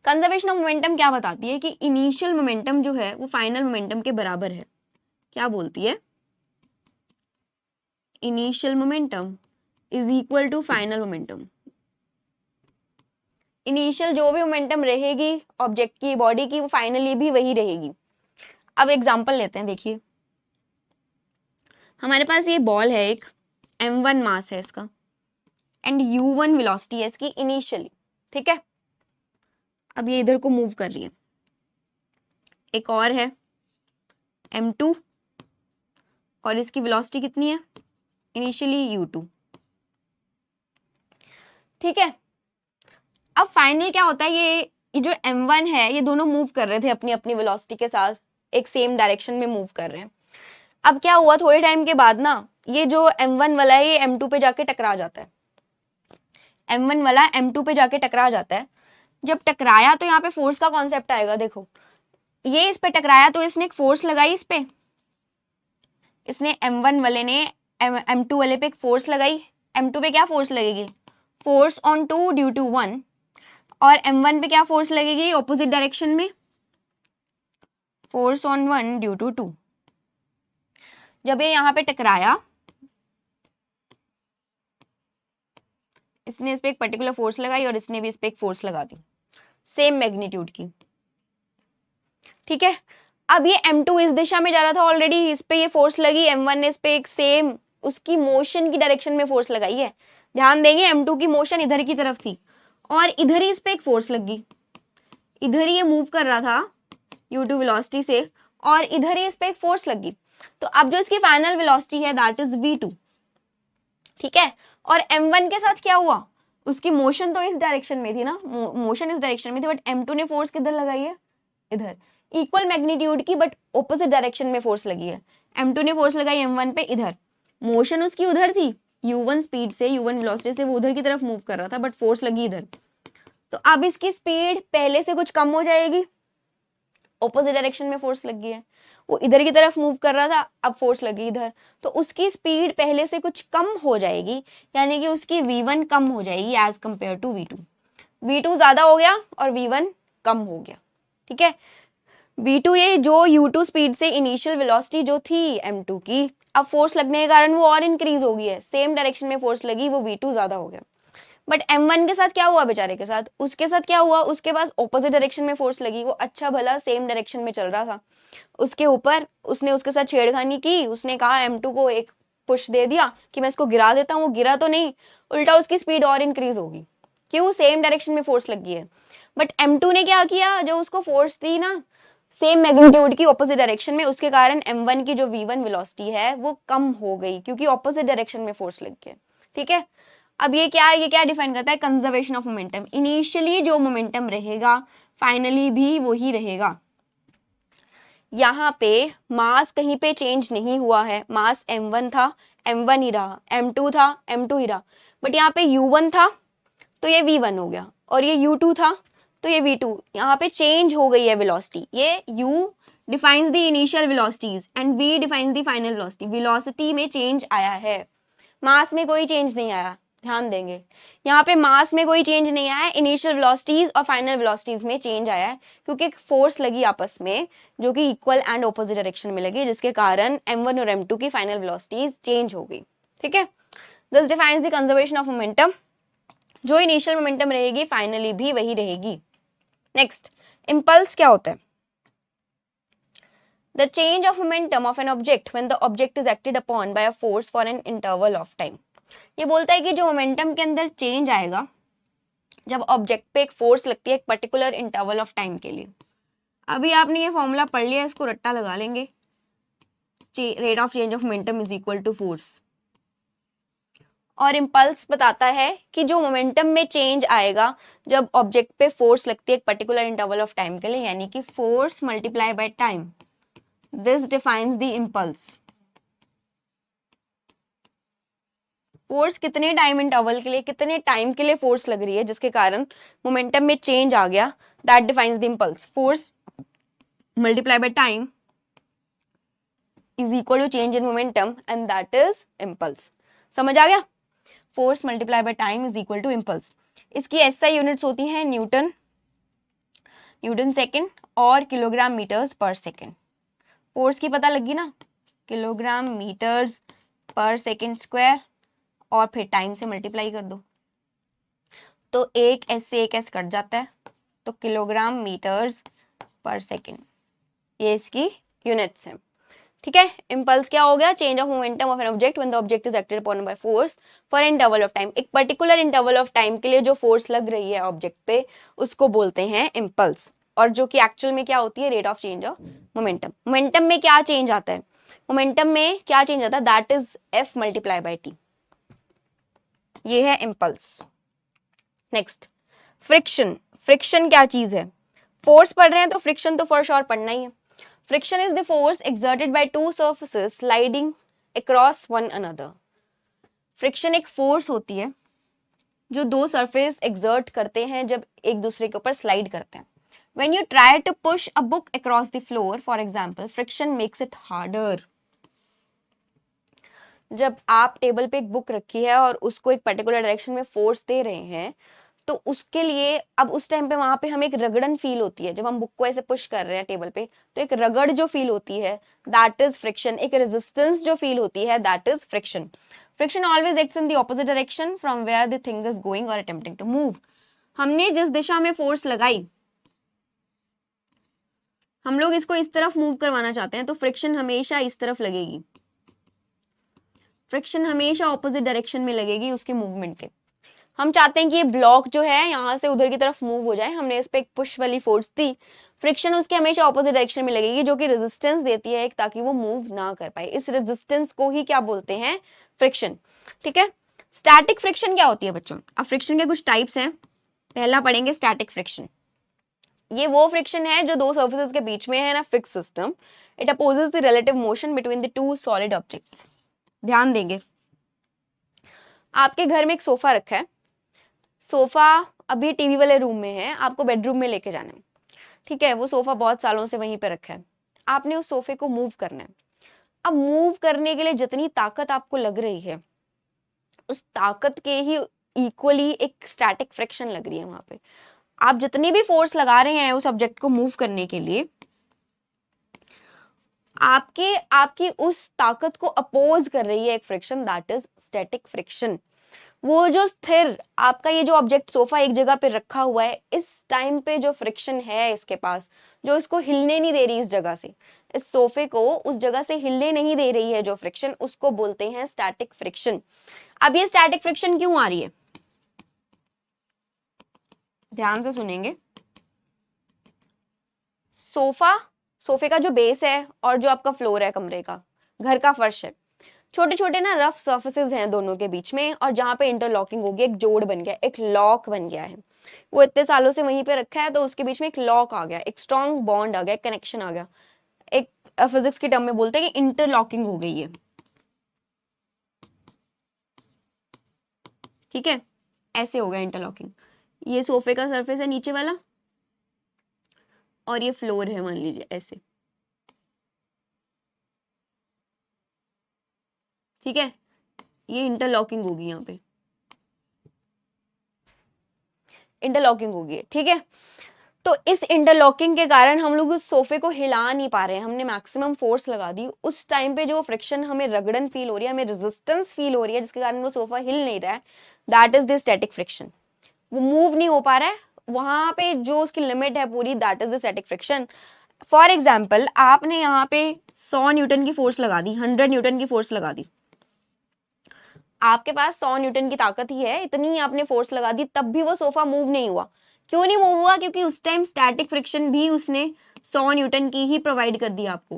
A: Conservation of momentum क्या बताती है कि इनिशियल मोमेंटम जो है वो फाइनल मोमेंटम के बराबर है। क्या बोलती है? Initial momentum is equal to final momentum. Initial जो भी मोमेंटम रहेगी ऑब्जेक्ट की, बॉडी की, वो फाइनली भी वही रहेगी। अब एग्जांपल लेते हैं, देखिए हमारे पास ये बॉल है, एक m1 मास है इसका, एंड u1 वेलोसिटी है इसकी इनिशियली। ठीक है, अब ये इधर को मूव कर रही है। एक और है m2, और इसकी वेलोसिटी कितनी है इनिशियली? u2। ठीक है, अब फाइनल क्या होता है, ये जो m1 है, ये दोनों मूव कर रहे थे अपनी अपनी वेलोसिटी के साथ, एक सेम डायरेक्शन में मूव कर रहे हैं। अब क्या हुआ, थोड़े टाइम के बाद ना ये जो m1 वाला है ये m2 पे जाके टकरा जाता है। m1 वाला m2 पे जाके टकरा जाता है। जब टकराया तो यहाँ पे फोर्स का कॉन्सेप्ट आएगा। देखो ये इस पे टकराया तो इसने एक फोर्स लगाई इस पे, इसने m1 वाले ने m2 वाले पे एक फोर्स लगाई। m2 पे क्या फोर्स लगेगी? Force on 2 due to 1। और m1 पे क्या फोर्स लगेगी ऑपोजिट डायरेक्शन में? Force on 1 due to 2। जब ये यहाँ पे टकराया, इसने इस पे एक पर्टिकुलर फोर्स लगाई और इसने भी इस पे एक फोर्स लगा दी सेम मैग्नीट्यूड की। ठीक है, अब ये m2 इस दिशा में जा रहा था ऑलरेडी, इस पे ये फोर्स लगी, m1 ने इस पे एक सेम उसकी मोशन की डायरेक्शन में फोर्स लगाई है। ध्यान देंगे m2 की मोशन इधर की तरफ थी और इधर ही इस पे एक फोर्स लगी, इधर ही ये मूव कर रहा था u2 वेलोसिटी से और इधर ही इस पे एक फोर्स लगी। तो अब जो इसकी फाइनल वेलोसिटी है दैट इज v2। ठीक है, और m1 के साथ क्या हुआ, उसकी मोशन तो इस डायरेक्शन में थी ना, मोशन इस डायरेक्शन में थी, बट m2 ने फोर्स किधर लगाई है? इधर, इक्वल मैग्नीट्यूड की बट ऑपोजिट डायरेक्शन में फोर्स लगी है। m2 ने फोर्स लगाई m1 पे, इधर मोशन उसकी उधर थी, u1 स्पीड से, u1 वेलोसिटी से वो उधर की तरफ मूव कर रहा था, बट फोर्स लगी इधर। तो अब इसकी स्पीड पहले से कुछ कम हो जाएगी, ऑपोजिट डायरेक्शन में फोर्स लग गई है, वो इधर की तरफ मूव कर रहा था, अब फोर्स लगी इधर, तो उसकी स्पीड पहले से कुछ कम हो जाएगी, यानी कि उसकी v1 कम हो जाएगी as compare to v2। v2 ज्यादा हो गया और v1 कम हो गया, ठीक है। v2 ये जो u2 स्पीड से इनिशियल वेलोसिटी जो थी m2 की, अब फोर्स लगने के कारण वो और इंक्रीज हो गई है, सेम डायरेक्शन में फोर्स लगी, वो v2 ज्यादा हो गया। बट m1 के साथ क्या हुआ बेचारे के साथ, उसके साथ क्या हुआ, उसके पास ऑपोजिट डायरेक्शन में फोर्स लगी, वो अच्छा भला सेम डायरेक्शन में चल रहा था, उसके ऊपर उसने उसके साथ छेड़खानी की, उसने कहा m2 को एक पुश दे दिया कि मैं इसको गिरा देता हूँ, वो गिरा तो नहीं, उल्टा उसकी स्पीड और इंक्रीज होगी, क्यों, सेम डायरेक्शन में फोर्स लगी है। बट m2 ने क्या किया, जो उसको फोर्स दी ना सेम मैग्नीट्यूड की ऑपोजिट डायरेक्शन में, उसके कारण m1 की जो v1 वेलोसिटी है वो कम हो गई, क्योंकि ऑपोजिट डायरेक्शन में फोर्स लग गया, ठीक है। अब ये क्या डिफाइन करता है, कंजर्वेशन ऑफ मोमेंटम। इनिशियली जो मोमेंटम रहेगा फाइनली भी वही रहेगा। यहाँ पे मास कहीं पे चेंज नहीं हुआ है, मास m1 था, m1 ही रहा, m2 था, m2 ही रहा, बट यहाँ पे u1 था तो ये v1 हो गया, और ये u2 था तो ये v2, यहाँ पे चेंज हो गई है वेलोसिटी। ये u defines the initial velocities and v defines the final velocity. Velocity में चेंज आया है, मास में कोई चेंज नहीं आया, ध्यान देंगे। यहाँ पे मास में कोई चेंज नहीं आया, इनिशियल वेलोसिटीज और फाइनल वेलोसिटीज में चेंज आया है, क्योंकि एक फोर्स लगी आपस में जो कि इक्वल एंड ऑपोजिट डायरेक्शन में लगी, जिसके कारण m1 और m2 की फाइनल वेलोसिटीज चेंज हो गई, ठीक है। This defines the conservation of momentum. जो इनिशियल मोमेंटम रहेगी फाइनली भी वही रहेगी। नेक्स्ट, इंपल्स क्या होता है? The change of momentum of an object when the object is acted upon by a force for an interval of time। ये बोलता है कि जो मोमेंटम के अंदर चेंज आएगा जब ऑब्जेक्ट पे एक फोर्स लगती है एक पर्टिकुलर इंटरवल ऑफ टाइम के लिए। अभी आपने ये फॉर्मूला पढ़ लिया, इसको रट्टा लगा लेंगे, rate of change of momentum is equal to force. और इम्पल्स बताता है कि जो मोमेंटम में चेंज आएगा जब ऑब्जेक्ट पे फोर्स लगती है एक पर्टिकुलर इंटरवल ऑफ टाइम के लिए, यानी कि force multiply by time. This defines the impulse. Force कितने टाइम इंटरवल के लिए, कितने टाइम के लिए फोर्स लग रही है जिसके कारण मोमेंटम में चेंज आ गया, that defines the impulse. Force multiply by time is equal to change in momentum and that is impulse. समझ आ गया? Force multiply by time is equal to impulse. इसकी एसआई यूनिट्स होती हैं न्यूटन, न्यूटन सेकेंड और kilogram metres per second. Force की पता लगी ना, kilogram metres per second square, और फिर टाइम से मल्टीप्लाई कर दो तो एक एस से एक एस कट जाता है, तो किलोग्राम मीटर्स पर सेकेंड ये इसकी यूनिट्स हैं, ठीक है। इंपल्स क्या हो गया? Change of momentum of an object when the object is acted upon by force for an interval of time. एक पर्टिकुलर इंटरवल ऑफ टाइम के लिए जो फोर्स लग रही है ऑब्जेक्ट पे उसको बोलते हैं इंपल्स, और जो कि एक्चुअल में क्या होती है, rate of change of momentum. Momentum में क्या चेंज आता है? मोमेंटम में क्या चेंज आता है? That is F multiply by T. ये है इंपल्स। Next, friction. फ्रिक्शन क्या चीज है? फोर्स पढ़ रहे हैं तो फ्रिक्शन तो फॉर श्योर पढ़ना ही है। Friction is the force exerted by two surfaces sliding across one another. Friction एक फोर्स होती है जो दो सरफेस एक्सर्ट करते हैं जब एक दूसरे के ऊपर स्लाइड करते हैं। When you try to push a book across the floor, for example, friction makes it harder। जब आप टेबल पे एक बुक रखी है और उसको एक पर्टिकुलर डायरेक्शन में फोर्स दे रहे हैं तो उसके लिए अब उस टाइम पे वहां पे हमें एक रगड़न फील होती है। जब हम बुक को ऐसे पुश कर रहे हैं टेबल पे तो एक रगड़ जो फील होती है दैट इज फ्रिक्शन। एक रेजिस्टेंस जो फील होती है that is friction. Friction always acts in the opposite direction from where the thing is going और अटेम्प्टिंग टू मूव। हमने जिस दिशा में फोर्स लगाई हम लोग इसको इस तरफ मूव करवाना चाहते हैं तो फ्रिक्शन हमेशा इस तरफ लगेगी। फ्रिक्शन हमेशा ऑपोजिट डायरेक्शन में लगेगी उसके मूवमेंट के। हम चाहते हैं कि ये ब्लॉक जो है यहाँ से उधर की तरफ मूव हो जाए, हमने इस पे एक पुश वाली फोर्स दी, फ्रिक्शन उसके हमेशा ऑपोजिट डायरेक्शन में लगेगी जो कि रेजिस्टेंस देती है एक, ताकि वो मूव ना कर पाए। इस रेजिस्टेंस को ही क्या बोलते हैं? फ्रिक्शन, ठीक है। स्टैटिक फ्रिक्शन क्या होती है बच्चों? अब फ्रिक्शन के कुछ टाइप्स हैं। पहला पढ़ेंगे स्टैटिक फ्रिक्शन। ये वो फ्रिक्शन है जो दो सर्फेसेस के बीच में है ना, fix system. It opposes the relative motion between the two solid objects. ध्यान देंगे, आपके घर में एक सोफा रखा है, सोफा अभी टीवी वाले रूम में है, आपको बेडरूम में लेके जाना है। ठीक है, वो सोफा बहुत सालों से वहीं पे रखा है, आपने उस सोफे को मूव करना है। अब मूव करने के लिए जितनी ताकत आपको लग रही है, उस ताकत के ही इक्वली एक स्टैटिक फ्रिक्शन लग रही है वहां पे। आप जितनी भी फोर्स लगा रहे हैं उस ऑब्जेक्ट को मूव करने के लिए, आपकी उस ताकत को अपोज कर रही है एक friction, that is static friction. वो जो स्थिर आपका ये जो ऑब्जेक्ट सोफा एक जगह पे रखा हुआ है, इस टाइम पे जो फ्रिक्शन है इसके पास, जो इसको हिलने नहीं दे रही इस जगह से, इस सोफे को उस जगह से हिलने नहीं दे रही है जो फ्रिक्शन, उसको बोलते हैं स्टैटिक फ्रिक्शन। अब ये स्टैटिक फ्रिक्शन क्यों आ रही है, ध्यान से सुनेंगे। सोफे का जो बेस है और जो आपका फ्लोर है कमरे का, घर का फर्श है, छोटे छोटे ना रफ सर्फेसेस हैं दोनों के बीच में, और जहां पे इंटरलॉकिंग होगी, एक जोड़ बन गया, एक लॉक बन गया है। वो इतने सालों से वहीं पे रखा है, तो उसके बीच में एक लॉक आ गया, एक स्ट्रॉन्ग बॉन्ड आ गया, एक कनेक्शन आ गया। एक फिजिक्स की टर्म में बोलते हैं कि इंटरलॉकिंग हो गई है, ठीक है, ऐसे हो गया इंटरलॉकिंग। ये सोफे का सरफेस है नीचे वाला, और ये फ्लोर है मान लीजिए ऐसे, ठीक है, ये इंटरलॉकिंग होगी, यहाँ पे इंटरलॉकिंग होगी, ठीक है। तो इस इंटरलॉकिंग के कारण हम लोग उस सोफे को हिला नहीं पा रहे हैं, हमने मैक्सिमम फोर्स लगा दी, उस टाइम पे जो फ्रिक्शन हमें रगड़न फील हो रही है, हमें रेजिस्टेंस फील हो रही है, जिसके कारण वो सोफा हिल नहीं रहा है, that is the static friction. वो मूव नहीं हो पा रहा है, वहां पे जो उसकी लिमिट है पूरी, that is the static friction. For example, आपने यहाँ पे 100 न्यूटन की फोर्स लगा दी, 100 न्यूटन की फोर्स लगा दी, आपके पास 100 न्यूटन की ताकत ही है, इतनी आपने फोर्स लगा दी, तब भी वो सोफा मूव नहीं हुआ। क्यों नहीं मूव हुआ, क्योंकि उस टाइम स्टैटिक फ्रिक्शन भी उसने 100 न्यूटन की ही प्रोवाइड कर दी आपको।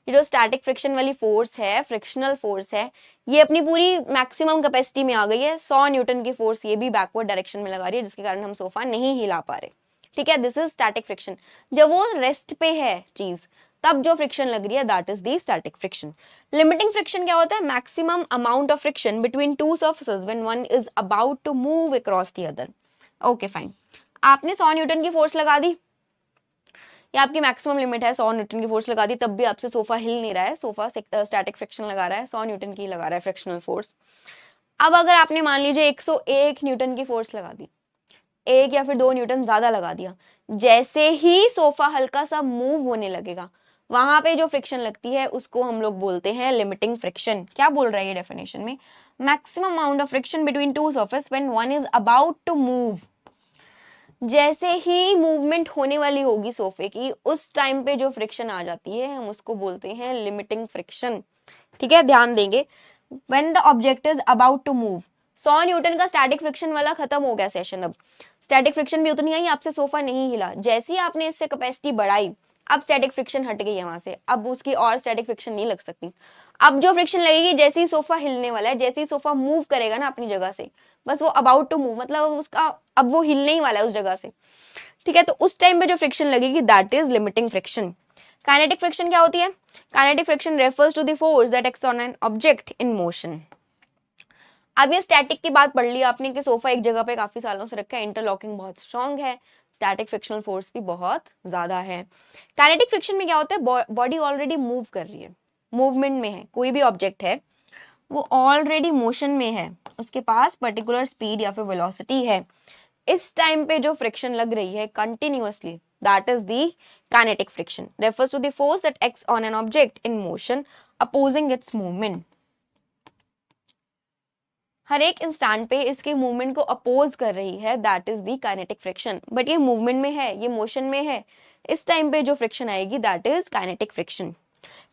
A: ये जो स्टैटिक फ्रिक्शन वाली फोर्स है, फ्रिक्शनल फोर्स है, ये अपनी पूरी मैक्सिमम कैपेसिटी में आ गई है। 100 न्यूटन की फोर्स ये भी बैकवर्ड डायरेक्शन में लगा रही है, जिसके कारण हम सोफा नहीं हिला पा रहे, ठीक है, दिस इज स्टैटिक फ्रिक्शन। जब वो रेस्ट पे है चीज, तब जो फ्रिक्शन लग रही है, that is the static friction. Limiting friction क्या होता है, maximum amount of friction between two surfaces when one is about to move across the other. Okay fine, आपने 100 न्यूटन की फोर्स लगा दी, ये आपकी मैक्सिमम लिमिट है, 100 न्यूटन की फोर्स लगा दी, तब भी आपसे सोफा हिल नहीं रहा है, सोफा स्टैटिक फ्रिक्शन लगा रहा है, 100 न्यूटन की लगा रहा है फ्रिक्शनल फोर्स। अब अगर आपने मान लीजिए 101 न्यूटन की फोर्स लगा दी, 1 या फिर 2 न्यूटन ज्यादा लगा दिया, जैसे ही सोफा हल्का सा मूव होने लगेगा, वहां पे जो फ्रिक्शन लगती है उसको हम लोग बोलते हैं लिमिटिंग फ्रिक्शन। क्या बोल रहा है ये डेफिनेशन में, maximum amount of friction between two surface when one is about to move. जैसे ही मूवमेंट होने वाली होगी सोफे की, उस टाइम पे जो फ्रिक्शन आ जाती है, हम उसको बोलते हैं लिमिटिंग फ्रिक्शन, ठीक है, ध्यान देंगे। When the object is about to move, 100 newton का स्टैटिक फ्रिक्शन वाला खत्म हो गया सेशन। अब स्टैटिक फ्रिक्शन भी उतनी आई, आपसे सोफा नहीं हिला, जैसे ही आपने इससे कैपेसिटी बढ़ाई, अब स्टैटिक फ्रिक्शन हट गई है वहां से, अब उसकी और स्टैटिक फ्रिक्शन नहीं लग सकती। अब जो फ्रिक्शन लगेगी, जैसे ही सोफा हिलने वाला है, जैसे ही सोफा मूव करेगा ना अपनी जगह से, बस वो अबाउट टू मूव, मतलब उसका अब वो हिलने ही वाला है उस जगह से, ठीक है, तो उस टाइम पे जो फ्रिक्शन लगेगी, that is limiting friction. Kinetic friction क्या होती है, kinetic friction refers to the force that acts on an object in motion. अब ये स्टैटिक की बात पढ़ ली आपने कि सोफा एक जगह पे काफी सालों से रखा है, इंटरलॉकिंग बहुत स्ट्रांग है, स्टैटिक फ्रिक्शनल फोर्स भी बहुत ज्यादा है। काइनेटिक फ्रिक्शन में क्या होता है, बॉडी ऑलरेडी मूव कर रही है, मूवमेंट में है, कोई भी ऑब्जेक्ट है वो ऑलरेडी मोशन में है, उसके पास पर्टिकुलर स्पीड या फिर वेलोसिटी है, इस टाइम पे जो फ्रिक्शन लग रही है continuously, that is the kinetic friction, refers to the force that acts on an object in motion opposing its movement. हर एक इंस्टेंट पे इसके मूवमेंट को अपोज कर रही है, that is the kinetic friction. But ये मूवमेंट में है, ये मोशन में है, इस टाइम पे जो फ्रिक्शन आएगी, that is kinetic friction.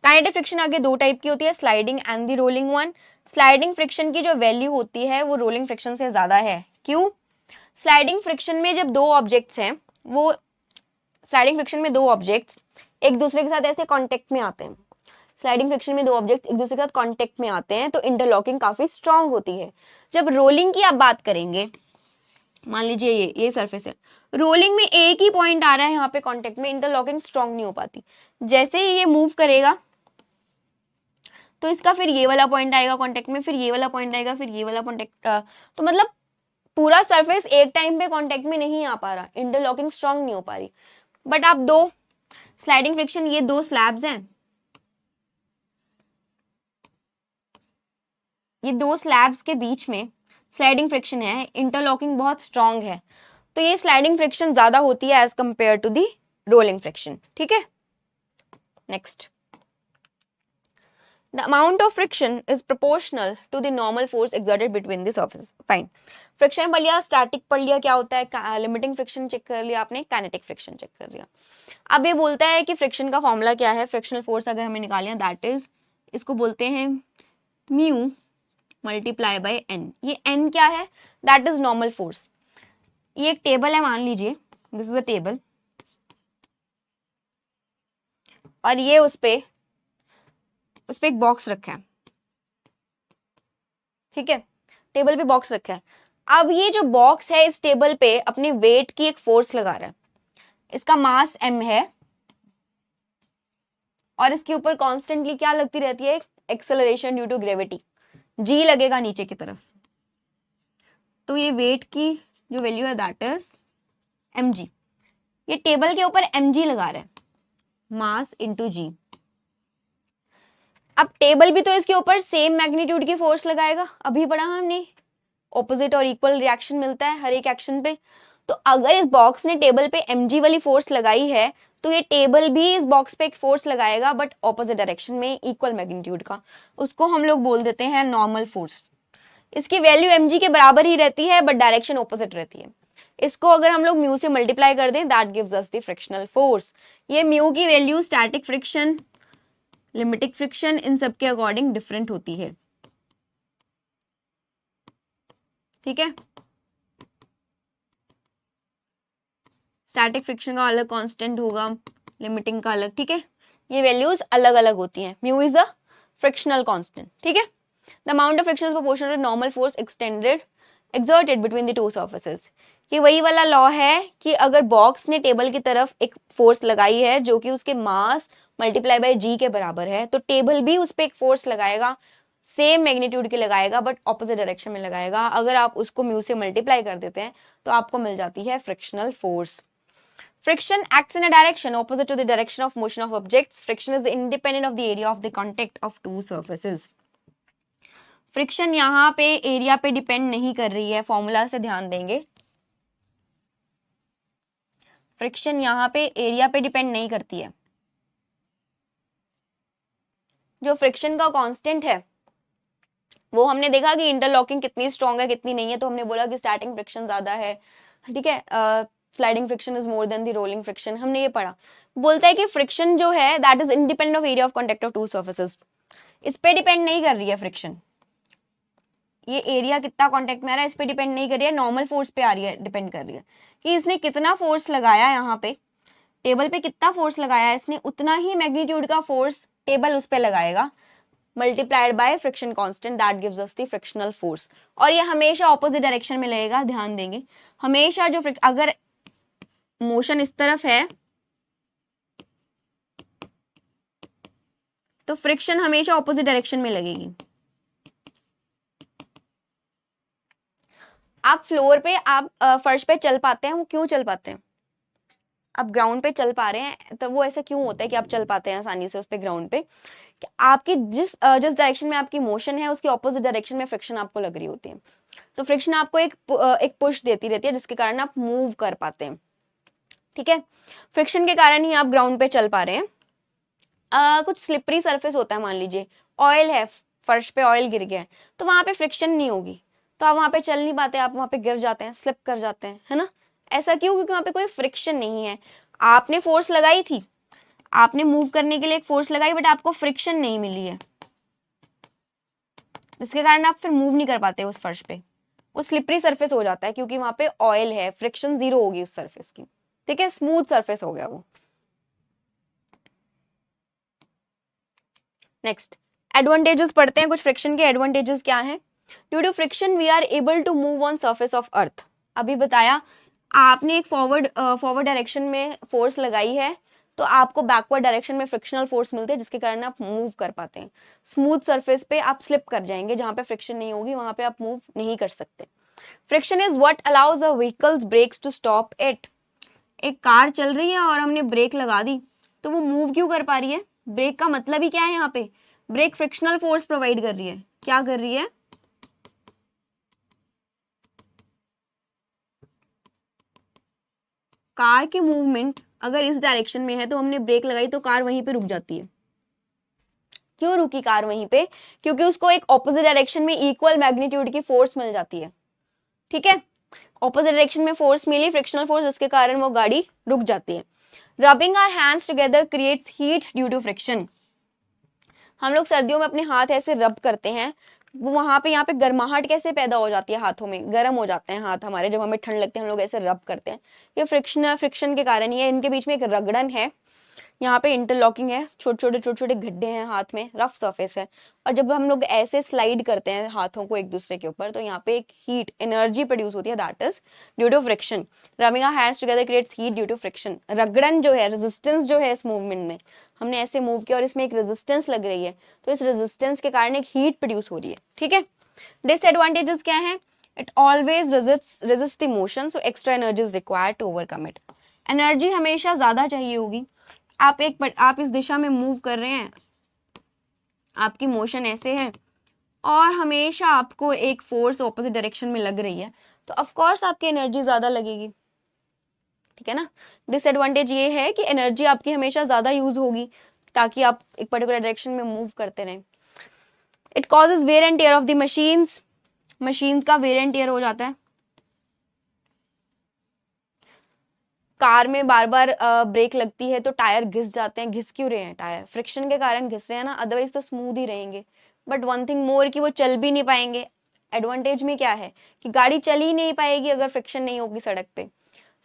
A: Kinetic friction आगे दो टाइप की होती है, sliding and the rolling one. Sliding friction की जो वैल्यू होती है वो रोलिंग फ्रिक्शन से ज्यादा है। क्यों, स्लाइडिंग फ्रिक्शन में जब दो ऑब्जेक्ट्स हैं, वो स्लाइडिंग फ्रिक्शन में दो ऑब्जेक्ट्स एक दूसरे के साथ ऐसे कांटेक्ट में आते हैं, स्लाइडिंग फ्रिक्शन में दो ऑब्जेक्ट एक दूसरे के साथ कांटेक्ट में आते हैं, तो इंटरलॉकिंग काफी स्ट्रांग होती है। जब रोलिंग की आप बात करेंगे, मान लीजिए ये सरफेस है, रोलिंग में एक ही पॉइंट आ रहा है यहाँ पे कांटेक्ट में, इंटरलॉकिंग स्ट्रांग नहीं हो पाती। जैसे ही ये मूव करेगा तो इसका फिर ये वाला पॉइंट आएगा कांटेक्ट में, फिर ये वाला पॉइंट आएगा, फिर ये वाला कॉन्टेक्ट, तो मतलब पूरा सरफेस एक टाइम पे कांटेक्ट में नहीं आ पा रहा, इंटरलॉकिंग स्ट्रांग नहीं हो पा रही। बट आप दो स्लाइडिंग फ्रिक्शन, ये दो स्लैब्स हैं, ये दो स्लैब्स के बीच में स्लाइडिंग फ्रिक्शन है, इंटरलॉकिंग बहुत स्ट्रांग है, तो ये स्लाइडिंग फ्रिक्शन ज्यादा होती है as compare to the rolling friction, ठीक है। Next, the amount of friction is proportional to the normal force exerted between the surfaces. Fine. Friction पढ़ लिया, स्टैटिक पढ़ लिया, क्या होता है लिमिटिंग फ्रिक्शन चेक कर लिया आपने, काइनेटिक फ्रिक्शन चेक कर लिया। अब ये बोलता है कि फ्रिक्शन का फॉर्मूला क्या है, फ्रिक्शनल फोर्स अगर हमें निकालें दैट इज, इसको बोलते हैं म्यू मल्टीप्लाई बाय एन। ये एन क्या है, दैट इज नॉर्मल फोर्स। ये एक टेबल है, मान लीजिए दिस इज अ टेबल, और ये उस पे एक बॉक्स रखा है, ठीक है, टेबल पे बॉक्स रखा है। अब ये जो बॉक्स है इस टेबल पे अपने वेट की एक फोर्स लगा रहा है, इसका मास m है और इसके ऊपर कॉन्स्टेंटली क्या लगती रहती है, acceleration due to gravity, g लगेगा नीचे की तरफ। तो ये वेट की जो वैल्यू है दैट इज mg। ये टेबल के ऊपर mg लगा रहा है, मास इंटू जी। अब टेबल भी तो इसके ऊपर सेम मैग्नीट्यूड की फोर्स लगाएगा, अभी पढ़ा हमने, ऑपोजिट और इक्वल रिएक्शन मिलता है हर एक एक्शन पे। तो अगर इस बॉक्स ने टेबल पे mg वाली फोर्स लगाई है तो ये टेबल भी इस बॉक्स पे एक फोर्स लगाएगा, बट ऑपोजिट डायरेक्शन में, इक्वल मैग्नीट्यूड का। उसको हम लोग बोल देते हैं नॉर्मल फोर्स। इसकी वैल्यू mg के बराबर ही रहती है बट डायरेक्शन ऑपोजिट रहती है। इसको अगर हम लोग म्यू से मल्टीप्लाई कर दें that gives us the frictional force. ये म्यू की value static friction, limiting friction, इन सब के अकॉर्डिंग डिफरेंट होती है, ठीक है। स्टैटिक फ्रिक्शन का अलग कांस्टेंट होगा, लिमिटिंग का अलग, ठीक है। ये वैल्यूज अलग अलग होती हैं। Mu is the frictional constant, ठीक है। The amount of friction is proportional to normal force exerted between the two surfaces। कि वही वाला लॉ है कि अगर बॉक्स ने टेबल की तरफ एक फोर्स लगाई है जो कि उसके मास मल्टीप्लाई बाय जी के बराबर है, तो टेबल भी उस पर एक फोर्स लगाएगा, सेम मैग्नीट्यूड की लगाएगा बट ऑपोजिट डायरेक्शन में लगाएगा। अगर आप उसको म्यू से मल्टीप्लाई कर देते हैं तो आपको मिल जाती है frictional force. Friction acts in a direction opposite to the direction of motion of objects. Friction is independent of the area of the contact of two surfaces. Friction यहाँ पे एरिया पे डिपेंड नहीं कर रही है, फॉर्मूला से ध्यान देंगे। फ्रिक्शन यहाँ पे एरिया पे डिपेंड नहीं करती है। जो फ्रिक्शन का कांस्टेंट है वो हमने देखा कि इंटरलॉकिंग कितनी स्ट्रॉन्ग है कितनी नहीं है, तो हमने बोला कि स्टार्टिंग फ्रिक्शन ज्यादा है, ठीक है, sliding friction is more than the rolling friction, हमने ये पढ़ा। बोलता है कि फ्रिक्शन जो है that is independent of area of contact of two surfaces. इस पे डिपेंड नहीं कर रही है फ्रिक्शन, ये एरिया कितना कांटेक्ट में आ रहा है इस पे डिपेंड नहीं कर रही है, नॉर्मल फोर्स पे आ रही है, डिपेंड कर रही है कि इसने कितना फोर्स लगाया, यहाँ पे टेबल पे कितना फोर्स लगाया इसने, उतना ही मैग्नीट्यूड का फोर्स टेबल उस पे लगाएगा, multiplied by friction constant, that gives us the frictional force. और ये हमेशा ऑपोजिट डायरेक्शन में लगेगा, ध्यान देंगे हमेशा। जो अगर मोशन इस तरफ है तो फ्रिक्शन हमेशा ऑपोजिट डायरेक्शन में लगेगी। आप फ्लोर पे, आप फर्श पे चल पाते हैं, वो क्यों चल पाते हैं? आप ग्राउंड पे चल पा रहे हैं तो वो ऐसा क्यों होता है कि आप चल पाते हैं आसानी से उस पे ग्राउंड पे? कि आपकी जिस डायरेक्शन में आपकी मोशन है उसकी ऑपोजिट डायरेक्शन में फ्रिक्शन आपको लग रही होती है, तो फ्रिक्शन आपको एक पुश देती रहती है जिसके कारण आप मूव कर पाते हैं, ठीक है। फ्रिक्शन के कारण ही आप ग्राउंड पे चल पा रहे हैं। कुछ स्लिपरी सरफेस होता है, मान लीजिए ऑयल है, फर्श पे ऑयल गिर गया है, तो वहां पे फ्रिक्शन नहीं होगी तो आप वहां पे चल नहीं पाते, आप वहां पे गिर जाते हैं, स्लिप कर जाते हैं, है ना। ऐसा क्यों? क्योंकि वहां पे कोई फ्रिक्शन नहीं है। आपने फोर्स लगाई थी, आपने मूव करने के लिए एक फोर्स लगाई, बट आपको फ्रिक्शन नहीं मिली है, जिसके कारण आप फिर मूव नहीं कर पाते उस फर्श पे, वो स्लिपरी सरफेस हो जाता है क्योंकि वहां पे ऑयल है, फ्रिक्शन जीरो होगी उस सरफेस की, ठीक है, स्मूथ सरफेस हो गया वो। नेक्स्ट एडवांटेजेस पढ़ते हैं, कुछ फ्रिक्शन के एडवांटेजेस क्या हैं। Due to friction we are able to move on surface of earth. अभी बताया, आपने एक फॉरवर्ड डायरेक्शन में फोर्स लगाई है तो आपको बैकवर्ड डायरेक्शन में फ्रिक्शनल फोर्स मिलती है जिसके कारण आप मूव कर पाते हैं। स्मूथ सरफेस पे आप स्लिप कर जाएंगे, जहां पे फ्रिक्शन नहीं होगी वहां पे आप मूव नहीं कर सकते। Friction is what allows a vehicle's brakes to stop it. एक कार चल रही है और हमने ब्रेक लगा दी, तो वो मूव क्यों कर पा रही है? ब्रेक का मतलब ही क्या है यहाँ पे? ब्रेक फ्रिक्शनल फोर्स प्रोवाइड कर रही है। क्या कर रही है? कार की मूवमेंट अगर इस डायरेक्शन में है तो हमने ब्रेक लगाई तो कार वहीं पे रुक जाती है। क्यों रुकी कार वहीं पे? क्योंकि उसको एक ऑपोजिट डायरेक्शन में इक्वल मैग्नीट्यूड की फोर्स मिल जाती है। ठीक है, ऑपोजिट डायरेक्शन में फोर्स मिली, फ्रिक्शनल फोर्स, जिसके कारण वो गाड़ी रुक जाती है। Rubbing our hands together creates heat due to friction. हम लोग सर्दियों में अपने हाथ ऐसे रब करते हैं, वो वहां पे यहाँ पे गर्माहट कैसे पैदा हो जाती है? हाथों में गर्म हो जाते हैं हाथ हमारे, जब हमें ठंड लगती है हम लोग ऐसे रब करते हैं। ये फ्रिक्शन के कारण ही है। इनके बीच में एक रगड़न है, यहाँ पे इंटरलॉकिंग है, छोटे छोटे गड्ढे हैं हाथ में, रफ सरफेस है, और जब हम लोग ऐसे स्लाइड करते हैं हाथों को एक दूसरे के ऊपर तो यहाँ पे एक हीट एनर्जी प्रोड्यूस होती है, that is due to friction. Rubbing our hands together creates heat due to friction. रगड़न जो है, रेजिस्टेंस जो है इस मूवमेंट में, हमने ऐसे मूव किया और इसमें एक रेजिस्टेंस लग रही है, तो इस रेजिस्टेंस के कारण एक हीट प्रोड्यूस हो रही है। ठीक है, डिसएडवांटेजेस क्या है? It always resist the motion, so extra energy is required to overcome it. Energy हमेशा ज्यादा चाहिए होगी। आप इस दिशा में मूव कर रहे हैं, आपकी मोशन ऐसे है और हमेशा आपको एक फोर्स ऑपोजिट डायरेक्शन में लग रही है, तो ऑफ कोर्स आपकी एनर्जी ज्यादा लगेगी। ठीक है ना। डिसएडवांटेज ये है कि एनर्जी आपकी हमेशा ज्यादा यूज होगी ताकि आप एक पर्टिकुलर डायरेक्शन में मूव करते रहें। It causes wear and tear of the machines. Machines का वेयर एंड टेयर हो जाता है। कार में बार बार ब्रेक लगती है तो टायर घिस जाते हैं। घिस क्यों रहे हैं टायर? फ्रिक्शन के कारण घिस रहे हैं ना, अदरवाइज तो स्मूथ ही रहेंगे। बट वन थिंग मोर कि वो चल भी नहीं पाएंगे। एडवांटेज में क्या है कि गाड़ी चल ही नहीं पाएगी अगर फ्रिक्शन नहीं होगी सड़क पे।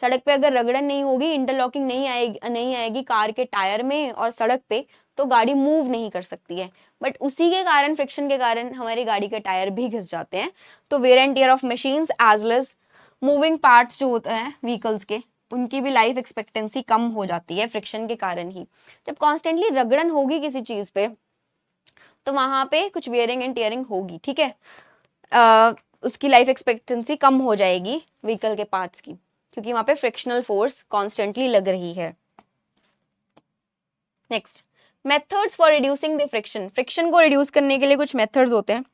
A: सड़क पे अगर रगड़न नहीं होगी, इंटरलॉकिंग नहीं आएगी कार के टायर में और सड़क पे, तो गाड़ी मूव नहीं कर सकती है। बट उसी के कारण, फ्रिक्शन के कारण हमारी गाड़ी के टायर भी घिस जाते हैं। तो wear and tear of machines as well as moving parts जो होते हैं व्हीकल्स के, उनकी भी लाइफ एक्सपेक्टेंसी कम हो जाती है फ्रिक्शन के कारण ही। जब कॉन्स्टेंटली रगड़न होगी किसी चीज पे तो वहां पे कुछ वेयरिंग एंड टियरिंग होगी। ठीक है, उसकी लाइफ एक्सपेक्टेंसी कम हो जाएगी व्हीकल के पार्ट्स की, क्योंकि वहां पे फ्रिक्शनल फोर्स कॉन्स्टेंटली लग रही है। Next, methods for reducing the friction. Friction को रिड्यूस करने के लिए कुछ मेथड्स होते हैं।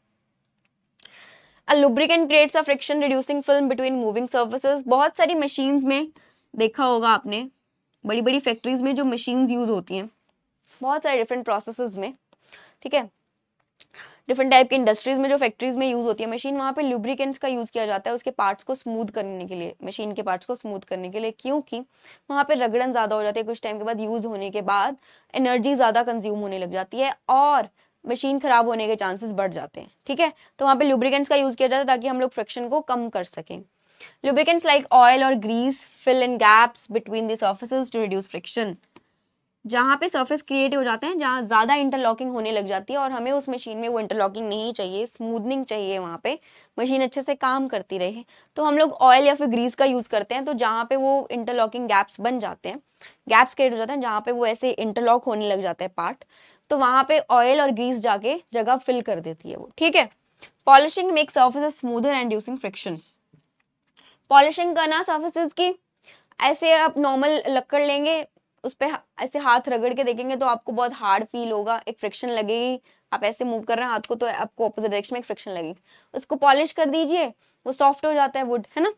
A: A lubricant creates a friction reducing film between moving surfaces। बहुत सारी मशीन्स में देखा होगा आपने, बड़ी बड़ी फैक्ट्रीज में जो मशीन्स यूज होती हैं, बहुत सारे डिफरेंट प्रोसेसेस में, ठीक है, डिफरेंट टाइप की इंडस्ट्रीज में जो फैक्ट्रीज में यूज होती है मशीन, वहां पे लुब्रिकेंट्स का यूज किया जाता है उसके पार्ट्स को स्मूथ करने के लिए, मशीन के पार्ट्स को स्मूथ करने के लिए, क्योंकि वहां पे रगड़न ज्यादा हो जाती है। कुछ टाइम के बाद, यूज होने के बाद एनर्जी ज्यादा कंज्यूम होने लग जाती है और मशीन खराब होने के चांसेस बढ़ जाते हैं। ठीक है, तो वहां पे लुब्रिकेंट्स का यूज किया जाता है ताकि हम लोग फ्रिक्शन को कम कर सकें। लुब्रिकेंट्स लाइक ऑयल और grease fill in gaps between the surfaces to reduce friction. जहाँ पे सरफेस क्रिएट हो जाते हैं, जहाँ ज्यादा इंटरलॉकिंग होने लग जाती है और हमें उस मशीन में वो इंटरलॉकिंग नहीं चाहिए, स्मूथनिंग चाहिए, वहाँ पे मशीन अच्छे से काम करती रहे, तो हम लोग ऑयल या फिर ग्रीस का यूज करते हैं। तो जहाँ पे वो इंटरलॉकिंग गैप्स बन जाते हैं, गैप्स क्रिएट हो जाते हैं, जहाँ पे वो ऐसे इंटरलॉक होने लग जाते हैं पार्ट, तो वहां पे ऑयल और ग्रीस जाके जगह फिल कर देती है वो। ठीक है, polishing make surfaces smoother and reducing friction. Polishing करना सर्फेसेस की, ऐसे आप नॉर्मल लकड़ लेंगे, उस पर ऐसे हाथ रगड़ के देखेंगे तो आपको बहुत हार्ड फील होगा, एक फ्रिक्शन लगेगी। आप ऐसे मूव कर रहे हैं हाथ को तो आपको ऑपोजिट डायरेक्शन में एक फ्रिक्शन लगेगी। उसको पॉलिश कर दीजिए, वो सॉफ्ट हो जाता है वुड, है ना।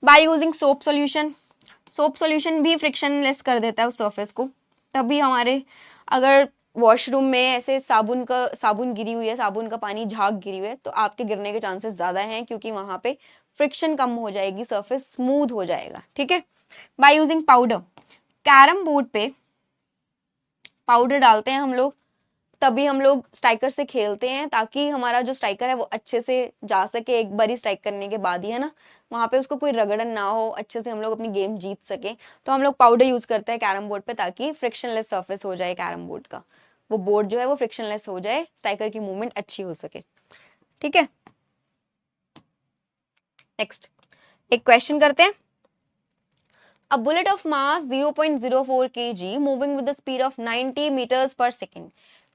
A: By using soap solution, soap solution भी फ्रिक्शनलेस कर देता है उस सरफेस को। तभी हमारे, अगर वॉशरूम में ऐसे साबुन गिरी हुई है, साबुन का पानी झाग गिरी हुई है, तो आपके गिरने के चांसेस ज्यादा हैं, क्योंकि वहां पे फ्रिक्शन कम हो जाएगी, सरफेस स्मूथ हो जाएगा। ठीक है, by using powder, carrom board पे पाउडर डालते हैं हम लोग, तभी हम लोग स्ट्राइकर से खेलते हैं, ताकि हमारा जो स्ट्राइकर है वो अच्छे से जा सके एक बारी स्ट्राइक करने के बाद ही, है ना, वहां पे उसको कोई रगड़न ना हो, अच्छे से हम लोग अपनी गेम जीत सके। तो हम लोग पाउडर यूज करते हैं कैरम बोर्ड पे, ताकि फ्रिक्शनलेस सरफेस हो जाए कैरम बोर्ड का, वो बोर्ड जो है वो फ्रिक्शनलेस हो जाए, स्ट्राइकर की मूवमेंट अच्छी हो सके। ठीक है, नेक्स्ट एक क्वेश्चन करते हैं। A bullet of mass 0.04 kg moving with the speed of 90 meters per second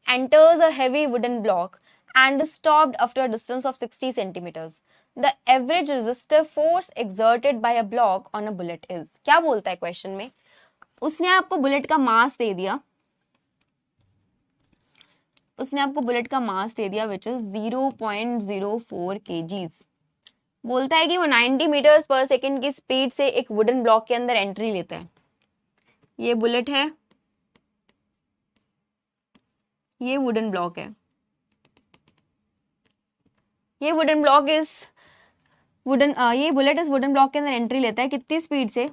A: enters a heavy wooden block and is stopped after a distance of 60 centimeters. The average resistive force exerted by a block on a bullet is. क्या बोलता है question में? उसने आपको bullet का मास दे दिया, which is 0.04 kgs. बोलता है कि वो 90 मीटर्स पर सेकेंड की स्पीड से एक वुडन ब्लॉक के अंदर एंट्री लेता है. ये बुलेट है, ये वुडन ब्लॉक है. ये वुडन ब्लॉक ये बुलेट इस वुडन ब्लॉक के अंदर एंट्री लेता है कितनी स्पीड से?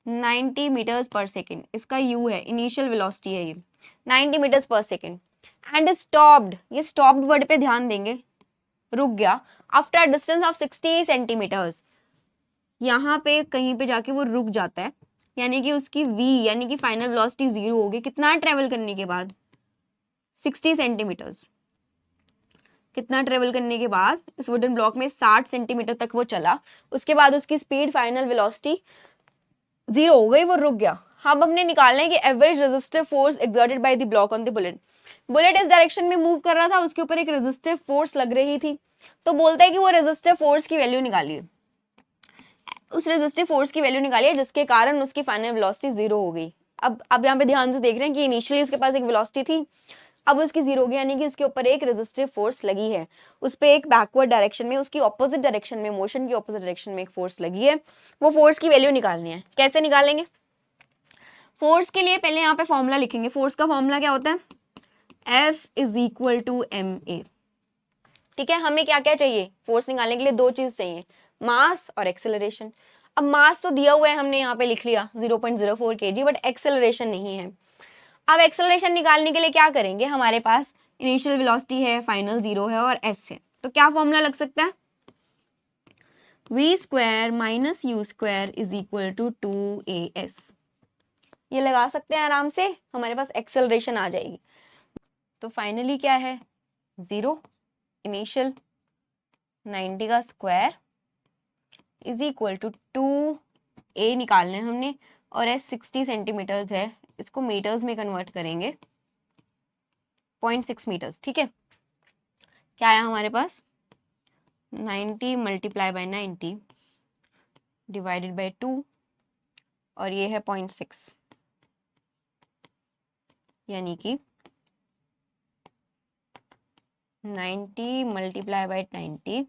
A: 90 मीटर्स पर सेकेंड. इसका u है, इनिशियल वेलोसिटी है ये, 90 metres per second. And stopped, ये स्टॉप्ड वर्ड पे ध्यान देंगे, रुक गया. आफ्टर डिस्टेंस ऑफ 60 सेंटीमीटर्स, यहाँ पे कहीं पे जाके वो रुक जाता है, यानी कि उसकी v यानी कि फाइनल वेलोसिटी 0 होगी. कितना ट्रेवल करने के बाद? 60 सेंटीमीटर्स. कितना ट्रेवल करने के बाद? इस वुडन ब्लॉक में 60 सेंटीमीटर तक वो चला. उसके बाद उसकी स्पीड फाइनल वेलोसिटी 0 हो गई, वो रुक गया. अब हमने निकालना है कि average resistive force exerted by the block on the bullet. Bullet इस डायरेक्शन में मूव कर रहा था, उसके ऊपर एक रेजिस्टिव फोर्स लग रही थी. तो बोलता है कि वो रेजिस्टिव फोर्स की वैल्यू निकालिए. उस रेजिस्टिव फोर्स की वैल्यू निकालिए जिसके कारण उसकी फाइनल वेलोसिटी 0 हो गई. अब यहाँ पे ध्यान से देख रहे हैं कि इनिशियली उसके पास एक वेलोसिटी थी, अब उसकी 0 हो गई, यानी कि उसके ऊपर एक रेजिस्टिव फोर्स लगी है. उस पर एक बैकवर्ड डायरेक्शन में, उसकी ऑपोजिट डायरेक्शन में, मोशन की ऑपोजिट डायरेक्शन में एक फोर्स लगी है. वो फोर्स की वैल्यू निकालनी है. कैसे निकालेंगे? फोर्स के लिए पहले यहाँ पे फॉर्मूला लिखेंगे. फोर्स का फॉर्मूला क्या होता है? F is equal to ma. ठीक है, हमें क्या क्या चाहिए फोर्स निकालने के लिए? 2 चीज चाहिए, मास और एक्सेलरेशन. अब मास तो दिया हुआ है, हमने यहाँ पे लिख लिया 0.04 kg, बट एक्सेलरेशन नहीं है. अब एक्सेलरेशन निकालने के लिए क्या करेंगे? हमारे पास इनिशियल वेलोसिटी है, फाइनल 0 है और s है. तो क्या फॉर्मूला लग सकता है? v square minus u square is equal to 2as. ये लगा सकते हैं आराम से, हमारे पास एक्सेलरेशन आ जाएगी. तो फाइनली क्या है? 0 इनिशियल 90 का square is equal to 2a निकालना है हमने, और s 60 सेंटीमीटर्स है, इसको मीटर्स में कन्वर्ट करेंगे, 0.6 मीटर्स. ठीक है, क्या आया हमारे पास? 90 मल्टीप्लाई बाय 90 डिवाइडेड बाय 2, और ये है 0.6, यानी कि 90 मल्टीप्लाई बाय 90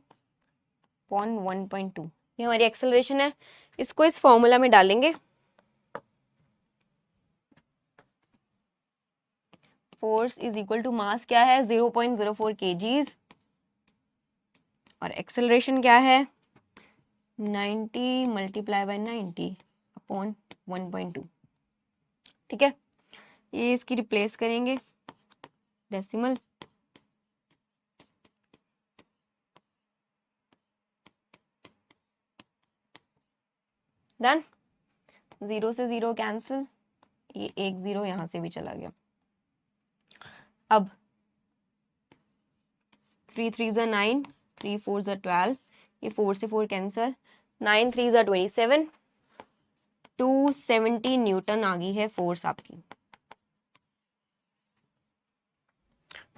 A: 1.2. ये हमारी एक्सेलरेशन है. इसको इस फॉर्मूला में डालेंगे. Force is equal to mass क्या है? 0.04 kgs, और एक्सेलरेशन क्या है? 90 मल्टीप्लाई बाय 90 अपॉन 1.2. ठीक है, ये इसकी रिप्लेस करेंगे डेसिमल. डन. 0 से 0 कैंसिल, ये 1 0 यहां से भी चला गया. अब 3 3 ज़ा 9, 3 4 ज़ा 12, ये 4 से 4 कैंसिल, 9 3 ज़ा 27, 270 न्यूटन आ गई है फोर्स आपकी.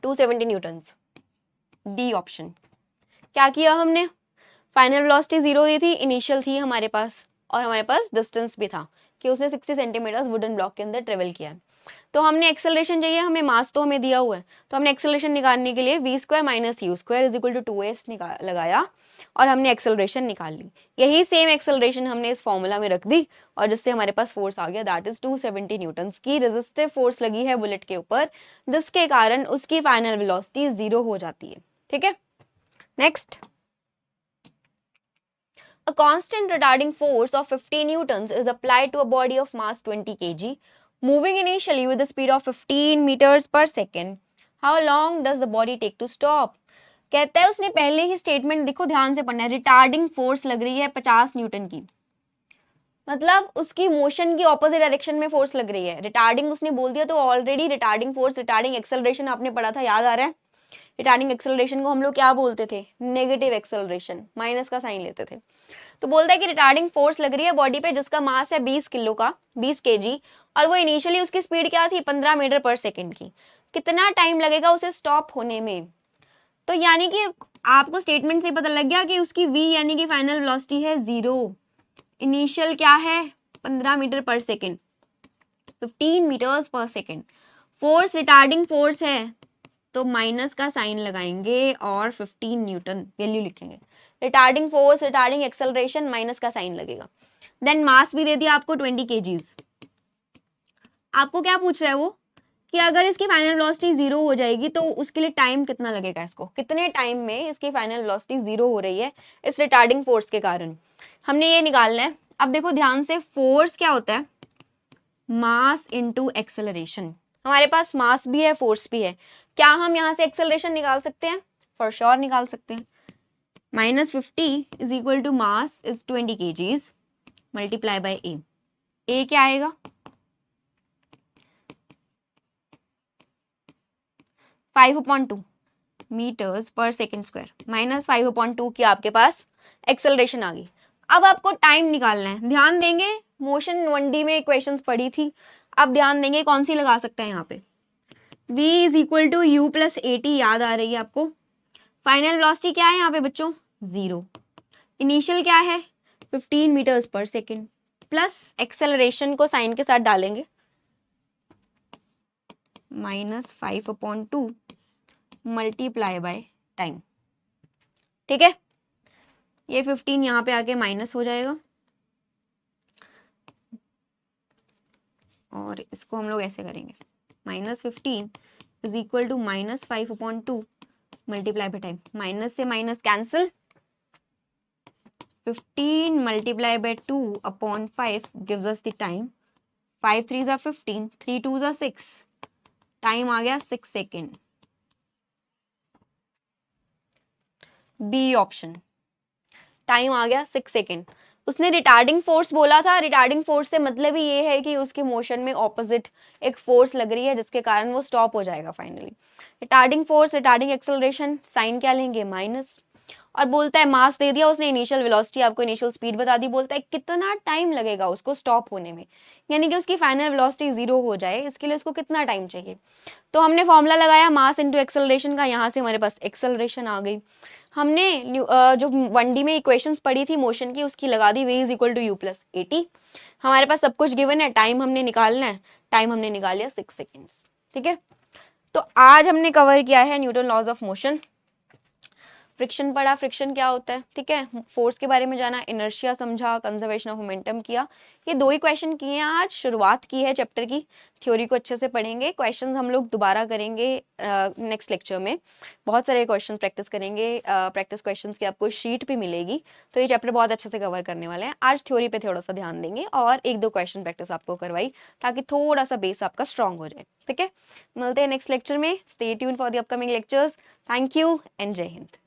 A: 270 न्यूटन्स. D option. क्या किया हमने? फाइनल वेलोसिटी 0 दी थी, इनिशियल थी हमारे पास, और हमारे पास डिस्टेंस भी था कि उसने 60 सेंटीमीटर्स वुडन ब्लॉक के अंदर ट्रेवल किया. तो हमने एक्सेलरेशन चाहिए, हमें मास तो हमें दिया हुआ है, तो हमने एक्सेलरेशन निकालने के लिए v square minus u square is equal to 2s लगाया, और हमने एक्सेलरेशन निकाल ली. यही सेम एक्सेलरेशन हमने इस फॉर्मूला में रख दी, और जिससे हमारे पास फोर्स आ गया, दैट इज 270 न्यूटन की रेजिस्टिव फोर्स लगी है बुलेट के ऊपर, जिसके कारण उसकी फाइनल वेलोसिटी 0 हो जाती है. ठीक है, next. A constant retarding force of 50 newtons is applied to a body of mass 20 kg, moving initially with a speed of 15 meters per second. How long does the body take to stop? कहता है उसने पहले ही statement, देखो ध्यान से पढ़ना है, retarding force लग रही है 50 न्यूटन की, मतलब उसकी मोशन की ऑपोजिट डायरेक्शन में फोर्स लग रही है. रिटार्डिंग उसने बोल दिया, तो already retarding force, retarding acceleration आपने पढ़ा था, याद आ रहा है? रिटार्डिंग एक्सेलरेशन को हम लोग क्या बोलते थे? नेगेटिव एक्सेलरेशन, माइनस का साइन लेते थे. तो बोलता है कि रिटार्डिंग फोर्स लग रही है बॉडी पे जिसका मास है 20 किलो का, 20 kg, और वो इनिशियली उसकी स्पीड क्या थी? 15 मीटर पर सेकंड की. कितना टाइम लगेगा उसे स्टॉप होने में। तो यानी कि आपको स्टेटमेंट से पता लग गया कि उसकी v यानी कि फाइनल वेलोसिटी है 0, इनिशियल क्या है 15 मीटर पर second, 15 metres per second. Force retarding force है तो माइनस का साइन लगाएंगे और 15 न्यूटन वैल्यू लिखेंगे। Retarding force, retarding acceleration, minus का साइन लगेगा। देन मास भी दे दिया आपको 20 kgs। आपको क्या पूछ रहा है वो कि अगर इसकी फाइनल वेलोसिटी 0 हो जाएगी तो उसके लिए टाइम कितना लगेगा, इसको कितने टाइम में इसकी फाइनल वेलोसिटी 0 हो रही है इस रिटार्डिंग फोर्स के कारण, हमने ये निकालना है। अब देखो ध्यान से, फोर्स क्या होता है, मास इनटू एक्सेलरेशन। हमारे पास मास भी है, फोर्स भी है, क्या हम यहां से एक्सेलरेशन निकाल सकते हैं? फॉर श्योर निकाल सकते हैं। -50 is equal to mass is 20 kgs multiply by A क्या आएगा 5/2 मीटर्स पर सेकेंड स्क्वायर, -5/2 की आपके पास एक्सेलरेशन आ गई। अब आपको टाइम निकालना है, ध्यान देंगे मोशन 1D में इक्वेशंस पढ़ी थी, अब ध्यान देंगे कौन सी लगा सकते हैं यहाँ पे। v is equal to u plus a t याद आ रही है आपको। फाइनल वेलोसिटी क्या है यहाँ पे बच्चों 0, इनिशियल क्या है 15 metres per second, plus acceleration को साइन के साथ डालेंगे -5/2 मल्टीप्लाई बाय टाइम। ठीक है, ये 15 यहाँ पे आके माइनस हो जाएगा और इसको हम लोग ऐसे करेंगे -15 is equal to -5/2 multiply by time. Minus से minus cancel, 15 multiply by 2/5 gives us the time, 5 3s are 15, 3 2s are 6, time आ गया 6 सेकेंड। बी ऑप्शन, टाइम आ गया 6 सेकेंड। उसने रिटार्डिंग फोर्स बोला था, रिटार्डिंग फोर्स से मतलब ही ये है कि उसके मोशन में ऑपोजिट एक फोर्स लग रही है जिसके कारण वो स्टॉप हो जाएगा finally. Retarding force, retarding acceleration, sign क्या लेंगे माइनस, और बोलता है मास दे दिया उसने, इनिशियल वेलोसिटी आपको इनिशियल स्पीड बता दी, बोलता है कितना टाइम लगेगा उसको स्टॉप होने में, यानी कि उसकी फाइनल वेलोसिटी 0 हो जाए इसके लिए उसको कितना टाइम चाहिए। तो हमने फॉर्मूला लगाया मास इनटू एक्सेलरेशन का, यहाँ से हमारे पास एक्सेलरेशन आ गई। हमने जो 1D में इक्वेशंस पढ़ी थी मोशन की उसकी लगा दी, v is equal to u plus a t. हमारे पास सब कुछ गिवन है, टाइम हमने निकालना है, टाइम हमने निकाल लिया 6 सेकेंड्स। ठीक है, तो आज हमने कवर किया है Newton laws of motion, friction पढ़ा, फ्रिक्शन क्या होता है, ठीक है, फोर्स के बारे में जाना, इनर्शिया समझा, कंजर्वेशन ऑफ मोमेंटम किया। ये 2 ही क्वेश्चन किए हैं आज, शुरुआत की है चैप्टर की, थ्योरी को अच्छे से पढ़ेंगे, क्वेश्चंस हम लोग दोबारा करेंगे नेक्स्ट लेक्चर में, बहुत सारे क्वेश्चन प्रैक्टिस करेंगे, प्रैक्टिस क्वेश्चंस की आपको शीट भी मिलेगी, तो ये चैप्टर बहुत अच्छे से कवर करने वाले हैं। आज थ्योरी पे थोड़ा सा ध्यान देंगे और 1-2 क्वेश्चन प्रैक्टिस आपको करवाई ताकि थोड़ा सा बेस आपका स्ट्रॉन्ग हो जाए। ठीक है, मिलते हैं नेक्स्ट लेक्चर में, stay tune for the upcoming lectures. Thank you and जय हिंद।